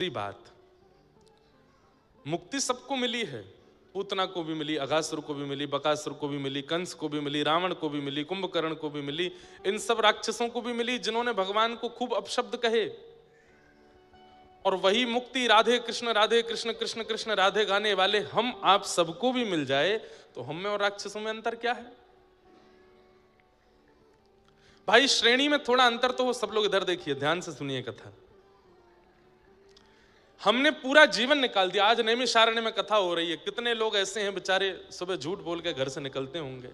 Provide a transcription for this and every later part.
बात, मुक्ति सबको मिली है। पूतना को भी मिली, अघासुर को भी मिली, बकासुर को भी मिली, कंस को भी मिली, रावण को भी मिली, कुंभकर्ण को भी मिली, इन सब राक्षसों को भी मिली जिन्होंने भगवान को खूब अपशब्द कहे। और वही मुक्ति राधे कृष्ण कृष्ण कृष्ण राधे गाने वाले हम आप सबको भी मिल जाए तो हम में और राक्षसों में अंतर क्या है भाई? श्रेणी में थोड़ा अंतर तो हो। सब लोग इधर देखिए, ध्यान से सुनिए कथा। हमने पूरा जीवन निकाल दिया। आज नैमिषारण्य में कथा हो रही है। कितने लोग ऐसे हैं बेचारे सुबह झूठ बोल के घर से निकलते होंगे।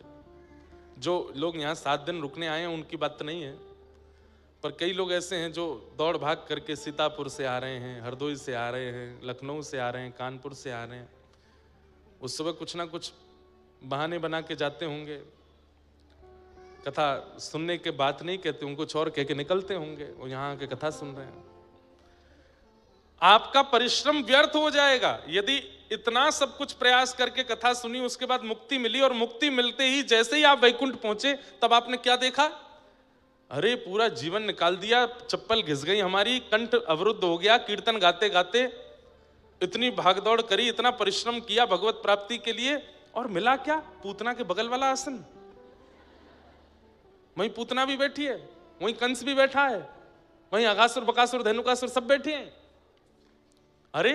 जो लोग यहाँ 7 दिन रुकने आए हैं उनकी बात नहीं है, पर कई लोग ऐसे हैं जो दौड़ भाग करके सीतापुर से आ रहे हैं, हरदोई से आ रहे हैं, लखनऊ से आ रहे हैं, कानपुर से आ रहे हैं। उस सुबह कुछ ना कुछ बहाने बना के जाते होंगे। कथा सुनने के बात नहीं कहते, उनको कुछ और कह के निकलते होंगे। वो यहाँ आके कथा सुन रहे हैं। आपका परिश्रम व्यर्थ हो जाएगा यदि इतना सब कुछ प्रयास करके कथा सुनी, उसके बाद मुक्ति मिली और मुक्ति मिलते ही जैसे ही आप वैकुंठ पहुंचे तब आपने क्या देखा? अरे पूरा जीवन निकाल दिया, चप्पल घिस गई हमारी, कंठ अवरुद्ध हो गया, कीर्तन गाते गाते इतनी भागदौड़ करी, इतना परिश्रम किया भगवत प्राप्ति के लिए, और मिला क्या? पूतना के बगल वाला आसन। वहीं पूतना भी बैठी है, वहीं कंस भी बैठा है, वहीं अघासुर बकासुर धेनुकासुर सब बैठे हैं। अरे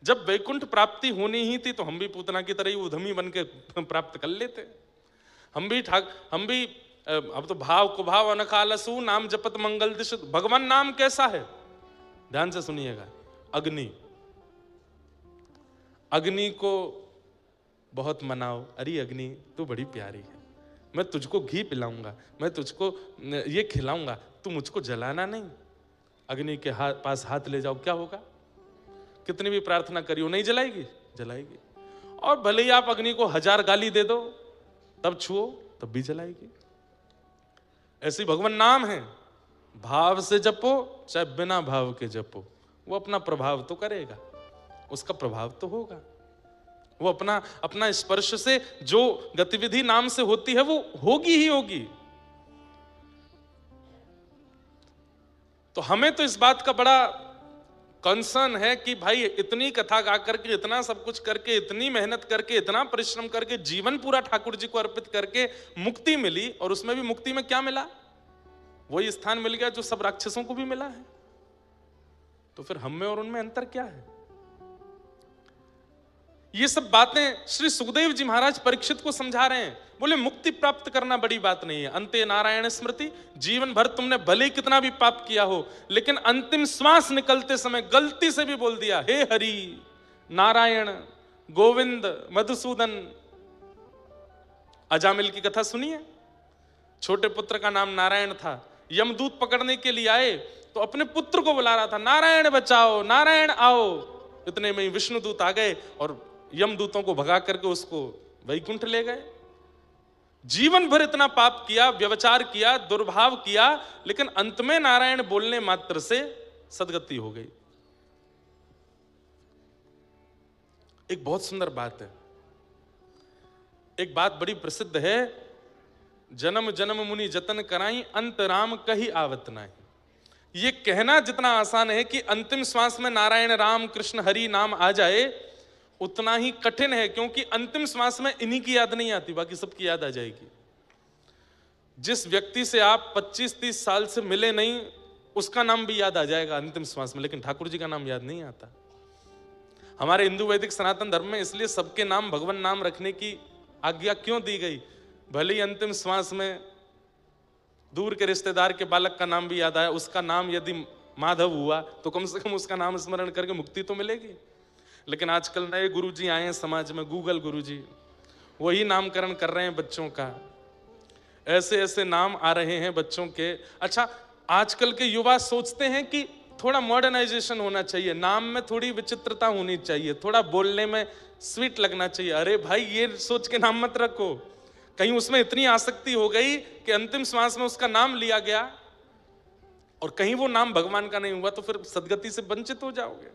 जब वैकुंठ प्राप्ति होनी ही थी तो हम भी पूतना की तरह ही उधमी बन के प्राप्त कर लेते। हम भी अब तो भाव को भाव अनकालसु नाम जपत मंगल दिश। भगवान नाम कैसा है? ध्यान से सुनिएगा। अग्नि, अग्नि को बहुत मनाओ। अरे अग्नि तू बड़ी प्यारी है, मैं तुझको घी पिलाऊंगा, मैं तुझको ये खिलाऊंगा, तू मुझको जलाना नहीं। अग्नि के पास हाथ ले जाओ, क्या होगा? कितनी भी प्रार्थना करियो नहीं जलाएगी? जलाएगी। और भले ही आप अग्नि को 1000 गाली दे दो, तब छुओ तब भी जलाएगी। ऐसी भगवान नाम है। भाव से जपो चाहे बिना भाव के जपो, वो अपना प्रभाव तो करेगा, उसका प्रभाव तो होगा। वो अपना स्पर्श से जो गतिविधि नाम से होती है वो होगी ही होगी। तो हमें तो इस बात का बड़ा कंसर्न है कि भाई इतनी कथा गा करके, इतना सब कुछ करके, इतनी मेहनत करके, इतना परिश्रम करके, जीवन पूरा ठाकुर जी को अर्पित करके मुक्ति मिली, और उसमें भी मुक्ति में क्या मिला? वही स्थान मिल गया जो सब राक्षसों को भी मिला है। तो फिर हम में और उनमें अंतर क्या है? ये सब बातें श्री सुखदेव जी महाराज परीक्षित को समझा रहे हैं। बोले मुक्ति प्राप्त करना बड़ी बात नहीं है, अंते नारायण स्मृति। जीवन भर तुमने भले कितना भी पाप किया हो, लेकिन अंतिम श्वास निकलते समय गलती से भी बोल दिया हे हरि नारायण गोविंद मधुसूदन। अजामिल की कथा सुनिए। छोटे पुत्र का नाम नारायण था। यमदूत पकड़ने के लिए आए तो अपने पुत्र को बुला रहा था, नारायण बचाओ, नारायण आओ। इतने में ही विष्णुदूत आ गए और यमदूतों को भगा करके उसको वैकुंठ ले गए। जीवन भर इतना पाप किया, व्यभिचार किया, दुर्भाव किया, लेकिन अंत में नारायण बोलने मात्र से सदगति हो गई। एक बहुत सुंदर बात है। एक बात बड़ी प्रसिद्ध है, जन्म जन्म मुनि जतन कराई, अंत राम कही आवत नाही। ये कहना जितना आसान है कि अंतिम श्वास में नारायण राम कृष्ण हरि नाम आ जाए, उतना ही कठिन है, क्योंकि अंतिम श्वास में इन्हीं की याद नहीं आती, बाकी सबकी याद आ जाएगी। जिस व्यक्ति से आप 25-30 साल से मिले नहीं, उसका नाम भी याद आ जाएगा अंतिम श्वास में, लेकिन ठाकुर जी का नाम याद नहीं आता। हमारे हिंदू वैदिक सनातन धर्म में इसलिए सबके नाम भगवान नाम रखने की आज्ञा क्यों दी गई? भले ही अंतिम श्वास में दूर के रिश्तेदार के बालक का नाम भी याद आया, उसका नाम यदि माधव हुआ तो कम से कम उसका नाम स्मरण करके मुक्ति तो मिलेगी। लेकिन आजकल नए गुरुजी आए हैं समाज में, गूगल गुरुजी, वही नामकरण कर रहे हैं बच्चों का। ऐसे ऐसे नाम आ रहे हैं बच्चों के। अच्छा, आजकल के युवा सोचते हैं कि थोड़ा मॉडर्नाइजेशन होना चाहिए, नाम में थोड़ी विचित्रता होनी चाहिए, थोड़ा बोलने में स्वीट लगना चाहिए। अरे भाई, ये सोच के नाम मत रखो। कहीं उसमें इतनी आसक्ति हो गई कि अंतिम श्वास में उसका नाम लिया गया और कहीं वो नाम भगवान का नहीं हुआ, तो फिर सदगति से वंचित हो जाओगे।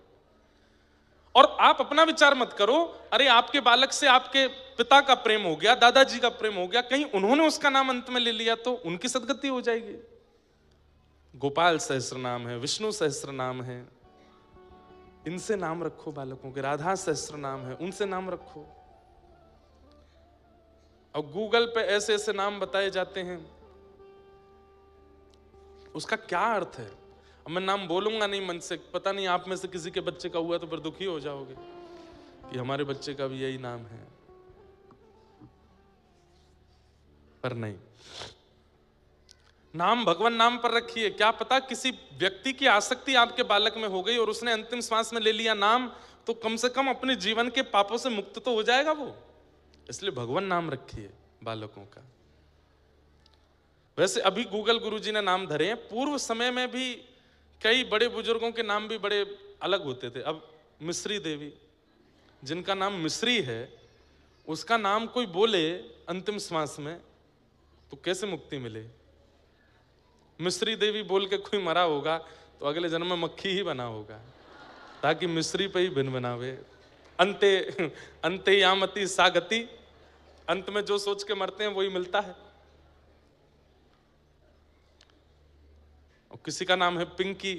और आप अपना विचार मत करो, अरे आपके बालक से आपके पिता का प्रेम हो गया, दादाजी का प्रेम हो गया, कहीं उन्होंने उसका नाम अंत में ले लिया तो उनकी सदगति हो जाएगी। गोपाल सहस्त्र नाम है, विष्णु सहस्त्र नाम है, इनसे नाम रखो बालकों के, राधा सहस्त्र नाम है, उनसे नाम रखो। और गूगल पे ऐसे ऐसे नाम बताए जाते हैं, उसका क्या अर्थ है? अब मैं नाम बोलूंगा नहीं मन से, पता नहीं आप में से किसी के बच्चे का हुआ तो फिर दुखी हो जाओगे कि हमारे बच्चे का भी यही नाम है। पर नहीं, नाम भगवान नाम पर रखिए। क्या पता किसी व्यक्ति की आसक्ति आपके बालक में हो गई और उसने अंतिम श्वास में ले लिया नाम, तो कम से कम अपने जीवन के पापों से मुक्त तो हो जाएगा वो। इसलिए भगवान नाम रखिए बालकों का। वैसे अभी गूगल गुरुजी ने नाम धरे हैं, पूर्व समय में भी कई बड़े बुजुर्गों के नाम भी बड़े अलग होते थे। अब मिश्री देवी, जिनका नाम मिश्री है, उसका नाम कोई बोले अंतिम श्वास में तो कैसे मुक्ति मिले? मिश्री देवी बोल के कोई मरा होगा तो अगले जन्म में मक्खी ही बना होगा, ताकि मिश्री पे ही भिन बनावे। अंते अंते यामति सागति, अंत में जो सोच के मरते हैं वही मिलता है। और किसी का नाम है पिंकी,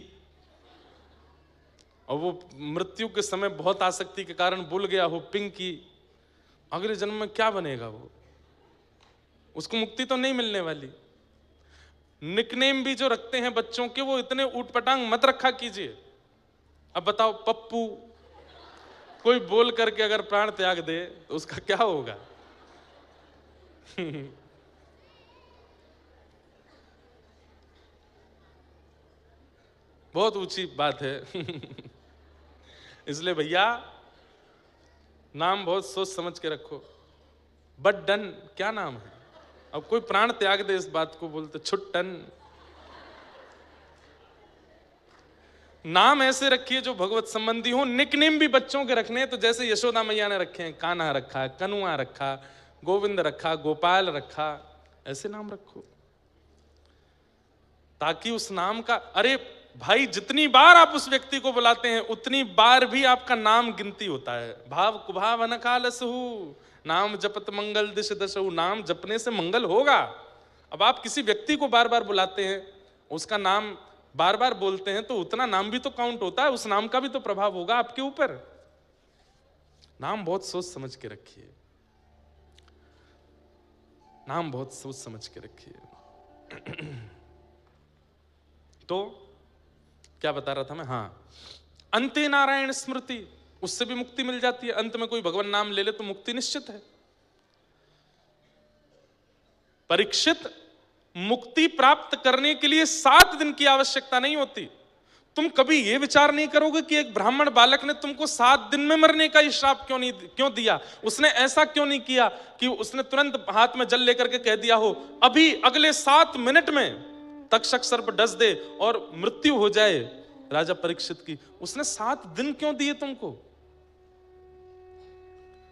और वो मृत्यु के समय बहुत आसक्ति के कारण भूल गया हो पिंकी, अगले जन्म में क्या बनेगा वो? उसको मुक्ति तो नहीं मिलने वाली। निकनेम भी जो रखते हैं बच्चों के, वो इतने ऊटपटांग मत रखा कीजिए। अब बताओ, पप्पू कोई बोल करके अगर प्राण त्याग दे तो उसका क्या होगा? बहुत ऊंची बात है। इसलिए भैया नाम बहुत सोच समझ के रखो। बट डन क्या नाम है? अब कोई प्राण त्याग दे इस बात को बोलते छुट्टन। नाम ऐसे रखिए जो भगवत संबंधी हो। निकनेम भी बच्चों के रखने हैं तो जैसे यशोदा मैया ने रखे हैं, कान्हा रखा, कनुआ रखा, गोविंद रखा, गोपाल रखा, ऐसे नाम रखो ताकि उस नाम का, अरे भाई जितनी बार आप उस व्यक्ति को बुलाते हैं उतनी बार भी आपका नाम गिनती होता है। भाव कुभाव अनकालसहु नाम जपत मंगल दिश दशहु, नाम जपने से मंगल होगा। अब आप किसी व्यक्ति को बार बार बुलाते हैं, उसका नाम बार बार बोलते हैं, तो उतना नाम भी तो काउंट होता है, उस नाम का भी तो प्रभाव होगा आपके ऊपर। नाम बहुत सोच समझ के रखिए, नाम बहुत सोच समझ के रखिए। तो क्या बता रहा था मैं? हाँ, अंते नारायण स्मृति, उससे भी मुक्ति मिल जाती है। अंत में कोई भगवान नाम ले ले तो मुक्ति निश्चित है। परीक्षित, मुक्ति प्राप्त करने के लिए 7 दिन की आवश्यकता नहीं होती। तुम कभी यह विचार नहीं करोगे कि एक ब्राह्मण बालक ने तुमको 7 दिन में मरने का ही श्राप क्यों दिया? उसने ऐसा क्यों नहीं किया कि उसने तुरंत हाथ में जल लेकर के कह दिया हो अभी अगले 7 मिनट में तक्षक सर्प डस दे और मृत्यु हो जाए राजा परीक्षित की। उसने 7 दिन क्यों दिए तुमको?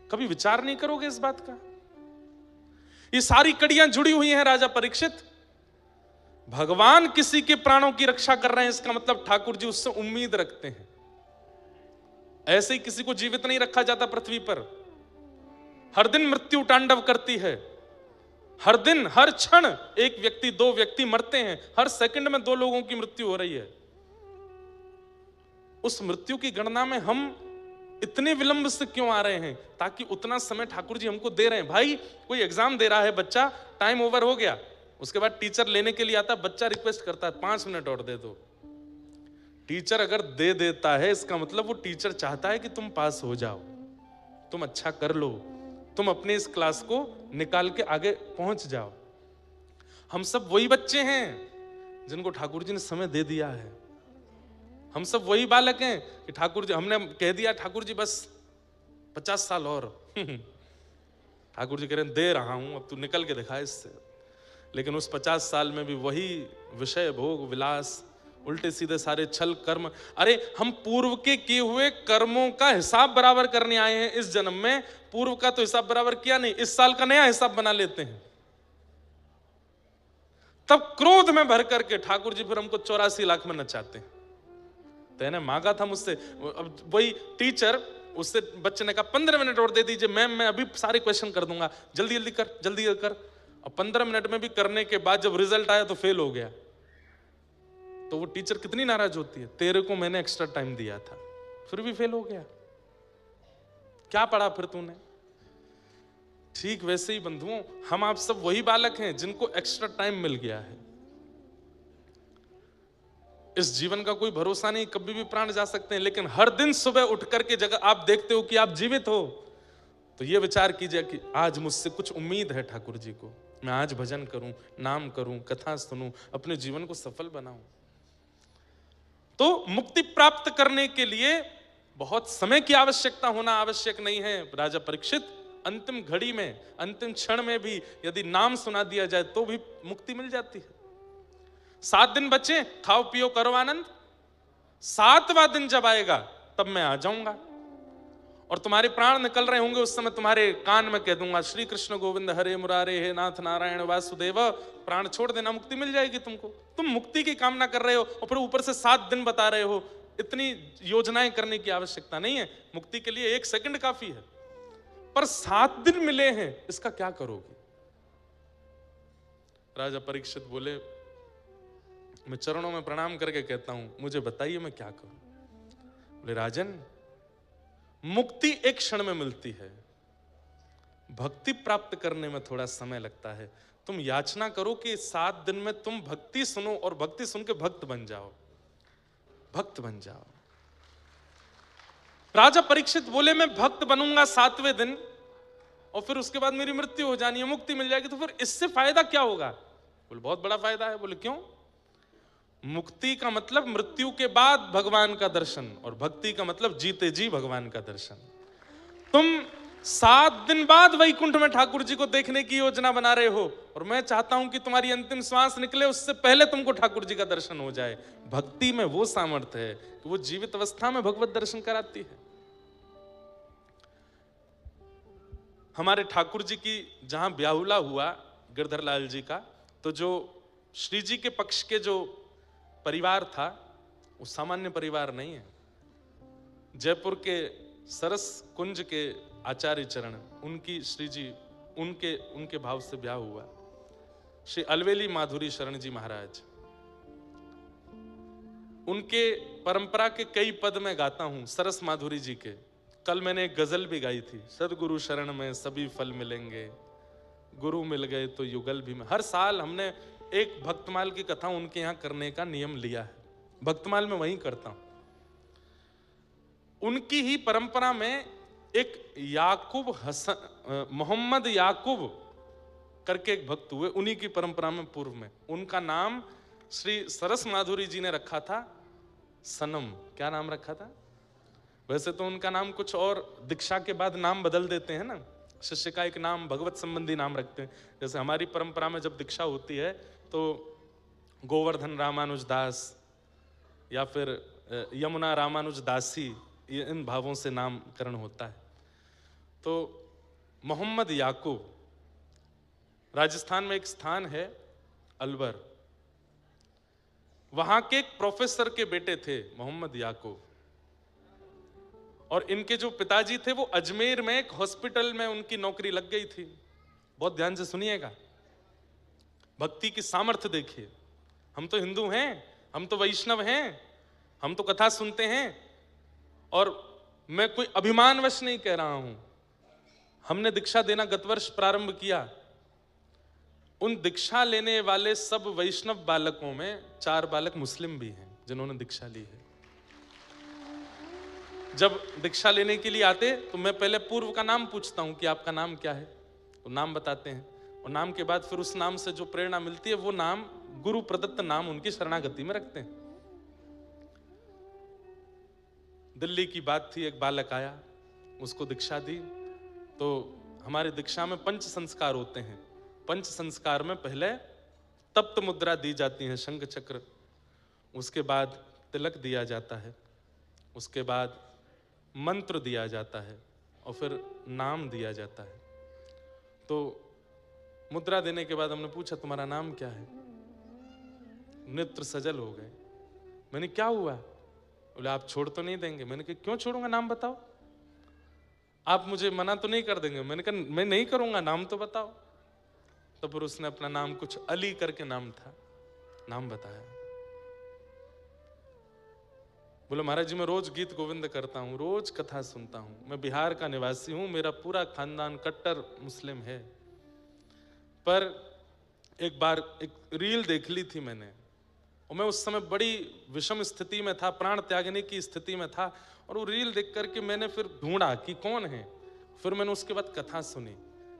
कभी विचार नहीं करोगे इस बात का? ये सारी कड़ियां जुड़ी हुई हैं राजा परीक्षित। भगवान किसी के प्राणों की रक्षा कर रहे हैं, इसका मतलब ठाकुर जी उससे उम्मीद रखते हैं। ऐसे ही किसी को जीवित नहीं रखा जाता पृथ्वी पर। हर दिन मृत्यु तांडव करती है, हर दिन हर क्षण एक व्यक्ति 2 व्यक्ति मरते हैं, हर सेकंड में 2 लोगों की मृत्यु हो रही है। उस मृत्यु की गणना में हम इतने विलंब से क्यों आ रहे हैं? ताकि उतना समय ठाकुर जी हमको दे रहे हैं। भाई कोई एग्जाम दे रहा है बच्चा, टाइम ओवर हो गया, उसके बाद टीचर लेने के लिए आता है, बच्चा रिक्वेस्ट करता है 5 मिनट और दे दो। टीचर अगर दे देता है इसका मतलब वो टीचर चाहता है कि तुम पास हो जाओ, तुम अच्छा कर लो, तुम अपने इस क्लास को निकाल के आगे पहुंच जाओ। हम सब वही बच्चे हैं जिनको ठाकुर जी ने समय दे दिया है। हम सब वही बालक हैं कि ठाकुर जी, हमने कह दिया ठाकुर जी बस 50 साल और। ठाकुर जी कह रहे हैं दे रहा हूं, अब तू निकल के दिखा इससे। लेकिन उस 50 साल में भी वही विषय भोग विलास, उल्टे सीधे सारे छल कर्म। अरे हम पूर्व के किए हुए कर्मों का हिसाब बराबर करने आए हैं इस जन्म में। पूर्व का तो हिसाब बराबर किया नहीं, इस साल का नया हिसाब बना लेते हैं। तब क्रोध में भर करके ठाकुर जी फिर हमको 84 लाख में नचाते हैं। तेने मांगा था मुझसे, अब वही टीचर, उससे बच्चे ने कहा 15 मिनट और दे दीजिए मैम, मैं अभी सारे क्वेश्चन कर दूंगा, जल्दी जल्दी कर, जल्दी कर। और 15 मिनट में भी करने के बाद जब रिजल्ट आया तो फेल हो गया, तो वो टीचर कितनी नाराज होती है, तेरे को मैंने एक्स्ट्रा टाइम दिया था, फिर भी फेल हो गया, क्या पढ़ा फिर तूने? ठीक वैसे ही बंधुओं, हम आप सब वही बालक हैं जिनको एक्स्ट्रा टाइम मिल गया है। इस जीवन का कोई भरोसा नहीं, कभी भी प्राण जा सकते हैं, लेकिन हर दिन सुबह उठ करके जगह आप देखते हो कि आप जीवित हो, तो ये विचार कीजिए कि आज मुझसे कुछ उम्मीद है ठाकुर जी को, मैं आज भजन करूं, नाम करूं, कथा सुनूं, अपने जीवन को सफल बनाऊं। तो मुक्ति प्राप्त करने के लिए बहुत समय की आवश्यकता होना आवश्यक नहीं है। राजा परीक्षित, अंतिम घड़ी में, अंतिम क्षण में भी यदि नाम सुना दिया जाए तो भी मुक्ति मिल जाती है। 7 दिन बचे, खाओ पियो करो आनंद, 7वां दिन जब आएगा तब मैं आ जाऊंगा और तुम्हारे प्राण निकल रहे होंगे, उस समय तुम्हारे कान में कह दूंगा श्री कृष्ण गोविंद हरे मुरारे हे नाथ नारायण वासुदेव, प्राण छोड़ देना, मुक्ति मिल जाएगी तुमको। तुम मुक्ति की कामना कर रहे हो और फिर ऊपर से 7 दिन बता रहे हो, इतनी योजनाएं करने की आवश्यकता नहीं है, मुक्ति के लिए 1 सेकंड काफी है। पर 7 दिन मिले हैं, इसका क्या करोगे? राजा परीक्षित बोले, मैं चरणों में प्रणाम करके कहता हूं, मुझे बताइए मैं क्या करूं? बोले, राजन, मुक्ति एक क्षण में मिलती है, भक्ति प्राप्त करने में थोड़ा समय लगता है। तुम याचना करो कि 7 दिन में तुम भक्ति सुनो और भक्ति सुन के भक्त बन जाओ, भक्त बन जाओ। राजा परीक्षित बोले, मैं भक्त बनूंगा 7वें दिन और फिर उसके बाद मेरी मृत्यु हो जानी है, मुक्ति मिल जाएगी, तो फिर इससे फायदा क्या होगा? बोले, बहुत बड़ा फायदा है। बोले, क्यों? मुक्ति का मतलब मृत्यु के बाद भगवान का दर्शन और भक्ति का मतलब जीते जी भगवान का दर्शन। तुम 7 दिन बाद वैकुंठ में ठाकुर जी को देखने की योजना बना रहे हो और मैं चाहता हूं कि तुम्हारी अंतिम श्वास निकले उससे पहले तुमको ठाकुर जी का दर्शन हो जाए। भक्ति में वो सामर्थ्य है कि वो जीवित अवस्था में भगवत दर्शन कराती है। हमारे ठाकुर जी की जहां ब्याहुला हुआ गिरधर लाल जी का, तो जो श्री जी के पक्ष के जो परिवार था वो सामान्य परिवार नहीं है। जयपुर के सरस कुंज के आचार्य चरण, उनकी श्री जी उनके भाव से ब्याह हुआ। श्री अलवेली माधुरी शरण जी महाराज, उनके परंपरा के कई पद में गाता हूं, सरस माधुरी जी के। कल मैंने एक गजल भी गाई थी, सदगुरु शरण में सभी फल मिलेंगे, गुरु मिल गए तो युगल भी। हर साल हमने एक भक्तमाल की कथा उनके यहां करने का नियम लिया है, भक्तमाल में वहीं करता हूं। उनकी ही परंपरा में एक याकूब हसन, मोहम्मद याकूब करके एक भक्त हुए, उन्हीं की परंपरा में पूर्व में। उनका नाम श्री सरस माधुरी जी ने रखा था सनम। क्या नाम रखा था? वैसे तो उनका नाम कुछ और, दीक्षा के बाद नाम बदल देते हैं ना, शिष्य का एक नाम भगवत संबंधी नाम रखते हैं। जैसे हमारी परंपरा में जब दीक्षा होती है तो गोवर्धन रामानुज दास या फिर यमुना रामानुज दासी, ये इन भावों से नामकरण होता है। तो मोहम्मद याकूब, राजस्थान में एक स्थान है अलवर, वहां के एक प्रोफेसर के बेटे थे मोहम्मद याकूब, और इनके जो पिताजी थे वो अजमेर में एक हॉस्पिटल में उनकी नौकरी लग गई थी। बहुत ध्यान से सुनिएगा, भक्ति की सामर्थ्य देखिए। हम तो हिंदू हैं, हम तो वैष्णव हैं, हम तो कथा सुनते हैं, और मैं कोई अभिमानवश नहीं कह रहा हूं। हमने दीक्षा देना गत वर्ष प्रारंभ किया। उन दीक्षा लेने वाले सब वैष्णव बालकों में 4 बालक मुस्लिम भी हैं जिन्होंने दीक्षा ली है। जब दीक्षा लेने के लिए आते तो मैं पहले पूर्व का नाम पूछता हूं कि आपका नाम क्या है, तो नाम बताते हैं, और नाम के बाद फिर उस नाम से जो प्रेरणा मिलती है वो नाम गुरु प्रदत्त नाम उनकी शरणागति में रखते हैं। दिल्ली की बात थी, एक बालक आया, उसको दीक्षा दी। तो हमारे दीक्षा में 5 संस्कार होते हैं। 5 संस्कार में पहले तप्त मुद्रा दी जाती है, शंख चक्र, उसके बाद तिलक दिया जाता है, उसके बाद मंत्र दिया जाता है, और फिर नाम दिया जाता है। तो मुद्रा देने के बाद हमने पूछा तुम्हारा नाम क्या है? नेत्र सजल हो गए। मैंने क्या हुआ? बोले आप छोड़ तो नहीं देंगे? मैंने कहा क्यों छोड़ूंगा, नाम बताओ। आप मुझे मना तो नहीं कर देंगे? मैंने कहा मैं नहीं करूंगा, नाम तो बताओ। तो फिर उसने अपना नाम, कुछ अली करके नाम था, नाम बताया। बोले महाराज जी मैं रोज गीत गोविंद करता हूँ, रोज कथा सुनता हूँ, मैं बिहार का निवासी हूँ, मेरा पूरा खानदान कट्टर मुस्लिम है, पर एक बार एक रील देख ली थी मैंने और मैं उस समय बड़ी विषम स्थिति में था, प्राण त्यागने की स्थिति में था, और वो रील देख करके मैंने फिर ढूंढा कि कौन है। फिर मैंने उसके बाद कथा सुनी।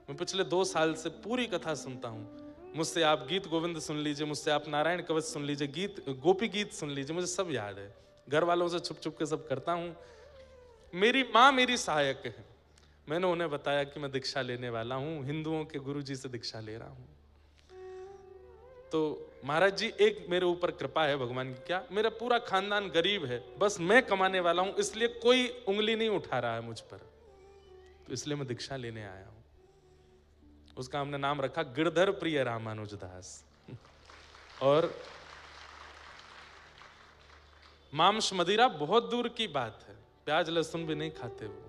मैं पिछले 2 साल से पूरी कथा सुनता हूँ। मुझसे आप गीत गोविंद सुन लीजिए, मुझसे आप नारायण कवच सुन लीजिए, गीत गोपी गीत सुन लीजिए, मुझे सब याद है। घर वालों से छुप छुप के सब करता हूँ। मेरी माँ मेरी सहायक है। मैंने उन्हें बताया कि मैं दीक्षा लेने वाला हूँ, हिंदुओं के गुरु जी से दीक्षा ले रहा हूँ। तो महाराज जी एक मेरे ऊपर कृपा है भगवान की, क्या मेरा पूरा खानदान गरीब है, बस मैं कमाने वाला हूं, इसलिए कोई उंगली नहीं उठा रहा है मुझ पर, तो इसलिए मैं दीक्षा लेने आया हूं। उसका हमने नाम रखा गिरधर प्रिय रामानुजदास। और मांस मदिरा बहुत दूर की बात है, प्याज लहसुन भी नहीं खाते वो।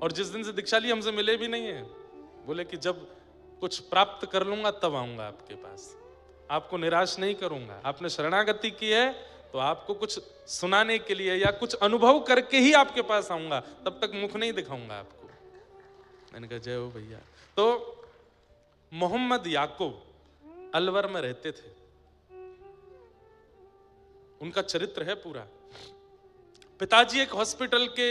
और जिस दिन से दीक्षा ली हमसे मिले भी नहीं है, बोले कि जब कुछ प्राप्त कर लूंगा तब आऊंगा आपके पास, आपको निराश नहीं करूंगा। आपने शरणागति की है तो आपको कुछ सुनाने के लिए या कुछ अनुभव करके ही आपके पास आऊंगा, तब तक मुख नहीं दिखाऊंगा आपको। मैंने कहा जय हो भैया। तो मोहम्मद याकूब अलवर में रहते थे, उनका चरित्र है पूरा। पिताजी एक हॉस्पिटल के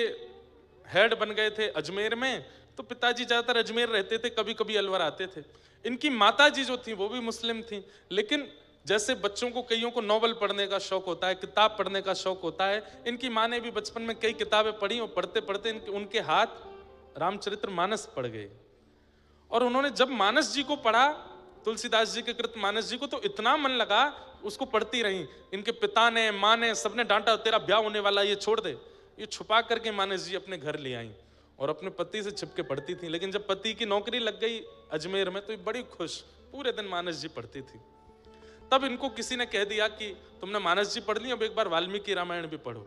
हेड बन गए थे अजमेर में, तो पिताजी ज्यादातर अजमेर रहते थे, कभी कभी अलवर आते थे। इनकी माताजी जो थी वो भी मुस्लिम थी, लेकिन जैसे बच्चों को कईयों को नॉवल पढ़ने का शौक होता है, किताब पढ़ने का शौक होता है, इनकी माँ ने भी बचपन में कई किताबें पढ़ी और पढ़ते पढ़ते उनके हाथ रामचरितमानस पढ़ गए। और उन्होंने जब मानस जी को पढ़ा, तुलसीदास जी के कृत मानस जी को, तो इतना मन लगा, उसको पढ़ती रही। इनके पिता ने, माँ ने, सबने डांटा, तेरा ब्याह होने वाला, ये छोड़ दे। ये छुपा करके मानस जी अपने घर ले आई और अपने पति से छिपके पढ़ती थी। लेकिन जब पति की नौकरी लग गई अजमेर में, तो ये बड़ी खुश, पूरे दिन मानस जी पढ़ती थी। तब इनको किसी ने कह दिया कि तुमने मानस जी पढ़ ली, अब एक बार वाल्मीकि रामायण भी पढ़ो।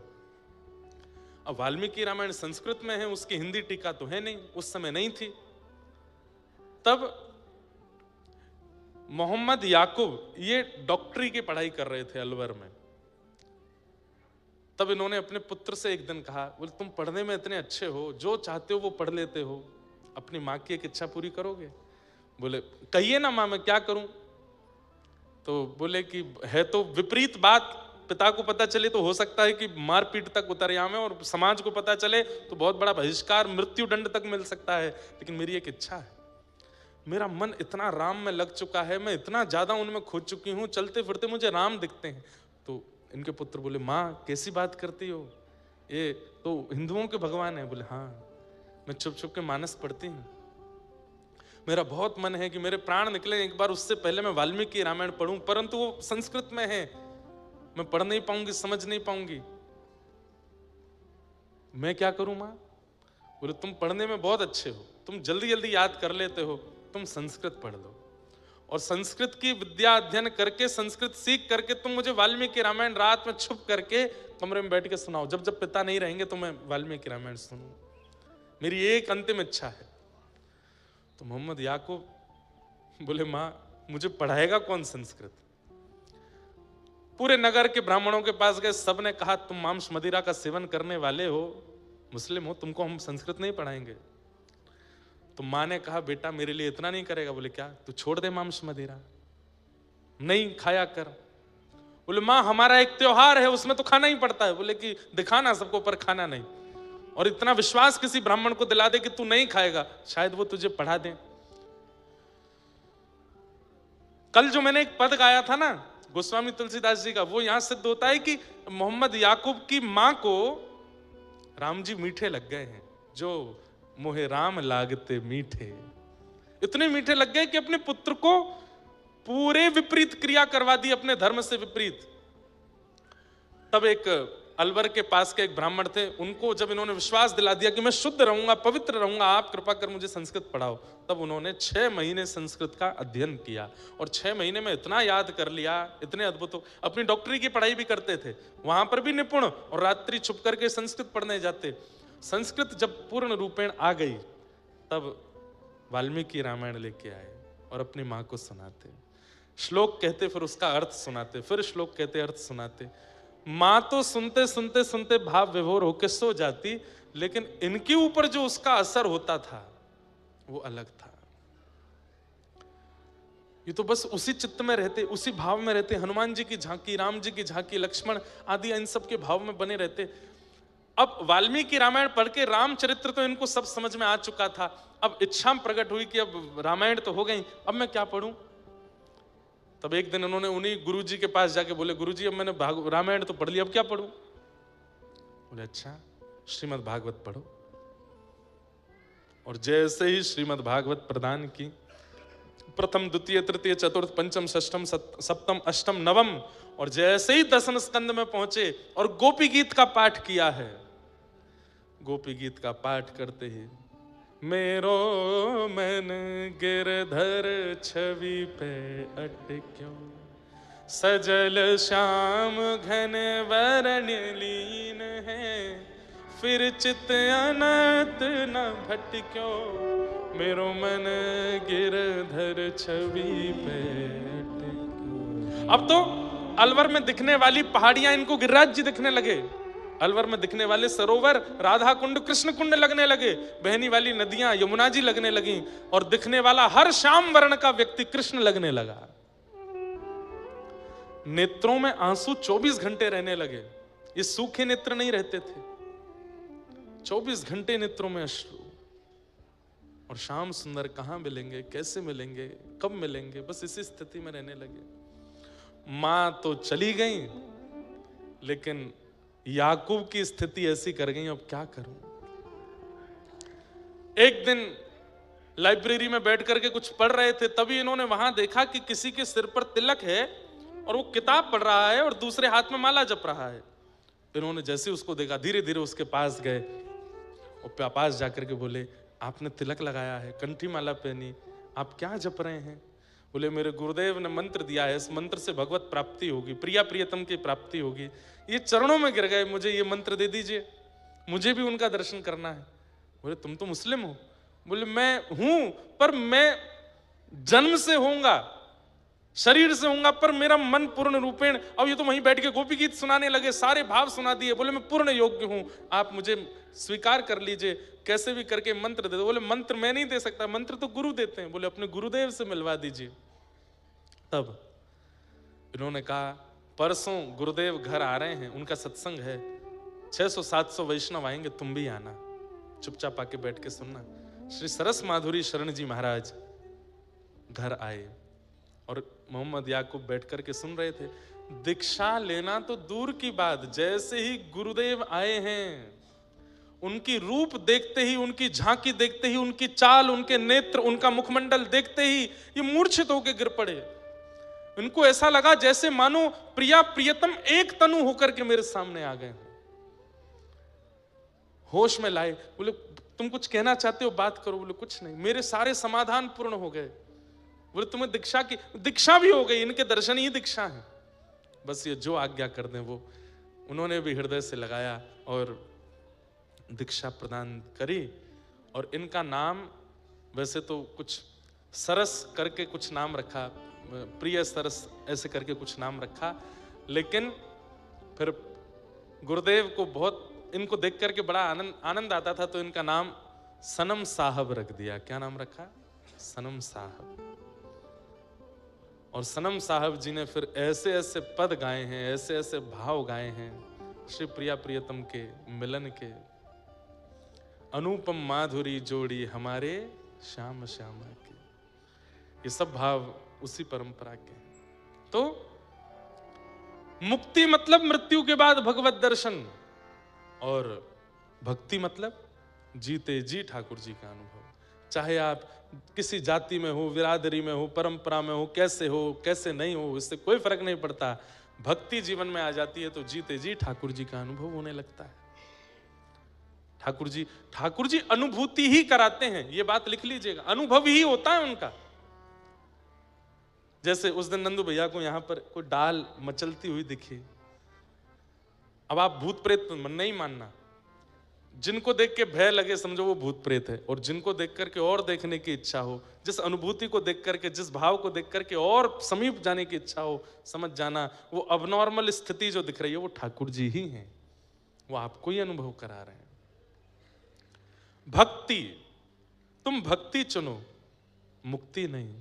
अब वाल्मीकि रामायण संस्कृत में है, उसकी हिंदी टीका तो है नहीं, उस समय नहीं थी। तब मोहम्मद याकूब ये डॉक्टरी की पढ़ाई कर रहे थे अलवर में। तब इन्होंने अपने पुत्र से एक दिन कहा, बोले तुम पढ़ने में इतने अच्छे हो, जो चाहते हो वो पढ़ लेते हो, अपनी माँ की एक इच्छा पूरी करोगे? बोले कहिए ना माँ, मैं क्या करूं? तो बोले कि है तो विपरीत बात, पिता को पता चले तो हो सकता है कि मारपीट तक उतर आवे, और समाज को पता चले तो बहुत बड़ा बहिष्कार, मृत्यु दंड तक मिल सकता है। लेकिन मेरी एक इच्छा है, मेरा मन इतना राम में लग चुका है, मैं इतना ज्यादा उनमें खो चुकी हूं, चलते फिरते मुझे राम दिखते हैं। तो इनके पुत्र बोले माँ कैसी बात करती हो, ये तो हिंदुओं के भगवान है। बोले हाँ, मैं छुप छुप के मानस पढ़ती हूँ, मेरा बहुत मन है कि मेरे प्राण निकले एक बार, उससे पहले मैं वाल्मीकि रामायण पढ़ूं, परंतु वो संस्कृत में है, मैं पढ़ नहीं पाऊंगी, समझ नहीं पाऊंगी, मैं क्या करूं माँ? बोले तुम पढ़ने में बहुत अच्छे हो, तुम जल्दी जल्दी याद कर लेते हो, तुम संस्कृत पढ़ लो, और संस्कृत की विद्या अध्ययन करके, संस्कृत सीख करके तुम मुझे वाल्मीकि रामायण रात में छुप करके कमरे में बैठ के सुनाओ, जब जब पिता नहीं रहेंगे तो मैं वाल्मीकि रामायण सुनूं, मेरी एक अंतिम इच्छा है। तो मोहम्मद याकूब बोले माँ मुझे पढ़ाएगा कौन संस्कृत? पूरे नगर के ब्राह्मणों के पास गए, सबने कहा तुम मांस मदिरा का सेवन करने वाले हो, मुस्लिम हो, तुमको हम संस्कृत नहीं पढ़ाएंगे। तो माँ ने कहा बेटा मेरे लिए इतना नहीं करेगा? बोले क्या? तू छोड़ दे मांस मदिरा, नहीं खाया कर। बोले माँ हमारा एक त्योहार है, उसमें तो खाना ही पड़ता है। बोले कि दिखाना सबको पर खाना नहीं, और इतना विश्वास किसी ब्राह्मण को दिला दे कि तू नहीं खाएगा, शायद वो तुझे पढ़ा दे। कल जो मैंने एक पद गाया था ना गोस्वामी तुलसीदास जी का, वो यहां सिद्ध होता है कि मोहम्मद याकूब की मां को राम जी मीठे लग गए हैं, जो मोहे राम लागते मीठे, इतने मीठे लग गए कि अपने पुत्र को पूरे विपरीत क्रिया करवा दी, अपने धर्म से विपरीत। तब एक अलवर के पास के एक ब्राह्मण थे, उनको जब इन्होंने विश्वास दिला दिया कि मैं शुद्ध रहूंगा, पवित्र रहूंगा, आप कृपा कर मुझे संस्कृत पढ़ाओ, तब उन्होंने 6 महीने संस्कृत का अध्ययन किया, और 6 महीने में इतना याद कर लिया, इतने अद्भुत। अपनी डॉक्टरी की पढ़ाई भी करते थे, वहां पर भी निपुण, और रात्रि छुप करके संस्कृत पढ़ने जाते। संस्कृत जब पूर्ण रूपेण आ गई, तब वाल्मीकि रामायण लेके आए और अपनी माँ को सुनाते, श्लोक कहते, फिर उसका अर्थ सुनाते, फिर श्लोक कहते, अर्थ सुनाते। माँ तो सुनते सुनते सुनते भाव विभोर होकर सो जाती, लेकिन इनके ऊपर जो उसका असर होता था वो अलग था। ये तो बस उसी चित्त में रहते, उसी भाव में रहते, हनुमान जी की झांकी, राम जी की झांकी, लक्ष्मण आदि इन सब के भाव में बने रहते। अब वाल्मीकि रामायण पढ़ के रामचरित्र तो इनको सब समझ में आ चुका था। अब इच्छा प्रकट हुई कि अब रामायण तो हो गई, अब मैं क्या पढ़ूं। तब एक दिन उन्होंने उन्हीं गुरुजी के पास जाके बोले, गुरुजी अब मैंने रामायण तो पढ़ लिया, अब क्या पढ़ूं। बोले अच्छा श्रीमद् भागवत पढ़ो। और जैसे ही श्रीमद् भागवत प्रदान की, प्रथम द्वितीय तृतीय चतुर्थ पंचम षष्ठम सप्तम अष्टम नवम, और जैसे ही दसम स्कंद में पहुंचे और गोपी गीत का पाठ किया है, गोपी गीत का पाठ करते ही मेरो मन गिरधर छवि पे अटक्यो, सजल श्याम घन वरण लीन है, फिर चित अनंत न भटक्यो, मेरो मन गिरधर छवि पे अटक्यो। अब तो अलवर में दिखने वाली पहाड़ियां इनको गिरिराज जी दिखने लगे, अलवर में दिखने वाले सरोवर राधा कुंड कृष्ण कुंड लगने लगे, बहनी वाली नदियां यमुना जी लगने लगी, और दिखने वाला हर श्याम वर्ण का व्यक्ति कृष्ण लगने लगा। नेत्रों में आंसू 24 घंटे रहने लगे। ये सूखे नेत्र नहीं रहते थे, 24 घंटे नेत्रों में अश्रु। और श्याम सुंदर कहां मिलेंगे, कैसे मिलेंगे, कब मिलेंगे, बस इसी स्थिति में रहने लगे। मां तो चली गई, लेकिन याकूब की स्थिति ऐसी कर गई, अब क्या करूं। एक दिन लाइब्रेरी में बैठ करके कुछ पढ़ रहे थे, तभी इन्होंने वहां देखा कि किसी के सिर पर तिलक है और वो किताब पढ़ रहा है और दूसरे हाथ में माला जप रहा है। इन्होंने जैसे उसको देखा, धीरे धीरे उसके पास गए और पास जाकर के बोले, आपने तिलक लगाया है, कंठी माला पहनी, आप क्या जप रहे हैं। बोले मेरे गुरुदेव ने मंत्र दिया है, इस मंत्र से भगवत प्राप्ति होगी, प्रिया प्रियतम की प्राप्ति होगी। ये चरणों में गिर गए, मुझे ये मंत्र दे दीजिए, मुझे भी उनका दर्शन करना है। बोले तुम तो मुस्लिम हो। बोले मैं हूं, पर मैं जन्म से होऊंगा, शरीर से होऊंगा, पर मेरा मन पूर्ण रूपेण। अब ये तो वहीं बैठ के गोपी गीत सुनाने लगे, सारे भाव सुना दिए। बोले मैं पूर्ण योग्य हूं, आप मुझे स्वीकार कर लीजिए, कैसे भी करके मंत्र दे दो। बोले मंत्र मैं नहीं दे सकता, मंत्र तो गुरु देते हैं। बोले अपने गुरुदेव से मिलवा दीजिए। तब इन्होंने कहा परसों गुरुदेव घर आ रहे हैं, उनका सत्संग है, 600-700 वैष्णव आएंगे, तुम भी आना, चुपचाप आके बैठ के सुनना। श्री सरस माधुरी शरण जी महाराज घर आए और मोहम्मद याकूब बैठ करके सुन रहे थे। दीक्षा लेना तो दूर की बात, जैसे ही गुरुदेव आए हैं, उनकी रूप देखते ही, उनकी झांकी देखते ही, उनकी चाल, उनके नेत्र, उनका मुखमंडल देखते ही ये मूर्छित होकर गिर पड़े। इनको ऐसा लगा जैसे मानो प्रिया प्रियतम एक तनु होकर के मेरे सामने आ गए। होश में लाए, बोले तुम कुछ कहना चाहते हो, बात करो। बोले कुछ नहीं, मेरे सारे समाधान पूर्ण हो गए। बोले तुम्हें दीक्षा की, दीक्षा भी हो गई, इनके दर्शन ही दीक्षा है, बस ये जो आज्ञा कर दें वो। उन्होंने भी हृदय से लगाया और दीक्षा प्रदान करी। और इनका नाम वैसे तो कुछ सरस करके कुछ नाम रखा, प्रिय सरस ऐसे करके कुछ नाम रखा, लेकिन फिर गुरुदेव को बहुत इनको देख करके बड़ा आनंद आता था, तो इनका नाम सनम साहब रख दिया। क्या नाम रखा? सनम साहब। और सनम साहब जी ने फिर ऐसे ऐसे पद गाए हैं, ऐसे ऐसे भाव गाए हैं श्री प्रिया प्रियतम के मिलन के। अनुपम माधुरी जोड़ी हमारे श्याम श्यामा के, ये सब भाव उसी परंपरा के। तो मुक्ति मतलब मृत्यु के बाद भगवत दर्शन, और भक्ति मतलब जीते जी ठाकुर जी का अनुभव। चाहे आप किसी जाति में हो, बिरादरी में हो, परंपरा में हो, कैसे नहीं हो, इससे कोई फर्क नहीं पड़ता। भक्ति जीवन में आ जाती है तो जीते जी ठाकुर जी का अनुभव होने लगता है। ठाकुर जी अनुभूति ही कराते हैं, ये बात लिख लीजिएगा, अनुभव ही होता है उनका। जैसे उस दिन नंदू भैया को यहां पर कोई डाल मचलती हुई दिखी। अब आप भूत प्रेत नहीं मानना, जिनको देख के भय लगे समझो वो भूत प्रेत है, और जिनको देख करके और देखने की इच्छा हो, जिस अनुभूति को देख करके, जिस भाव को देख करके और समीप जाने की इच्छा हो, समझ जाना वो अबनॉर्मल स्थिति जो दिख रही है वो ठाकुर जी ही हैं, वो आपको ही अनुभव करा रहे हैं। भक्ति, तुम भक्ति चुनो, मुक्ति नहीं।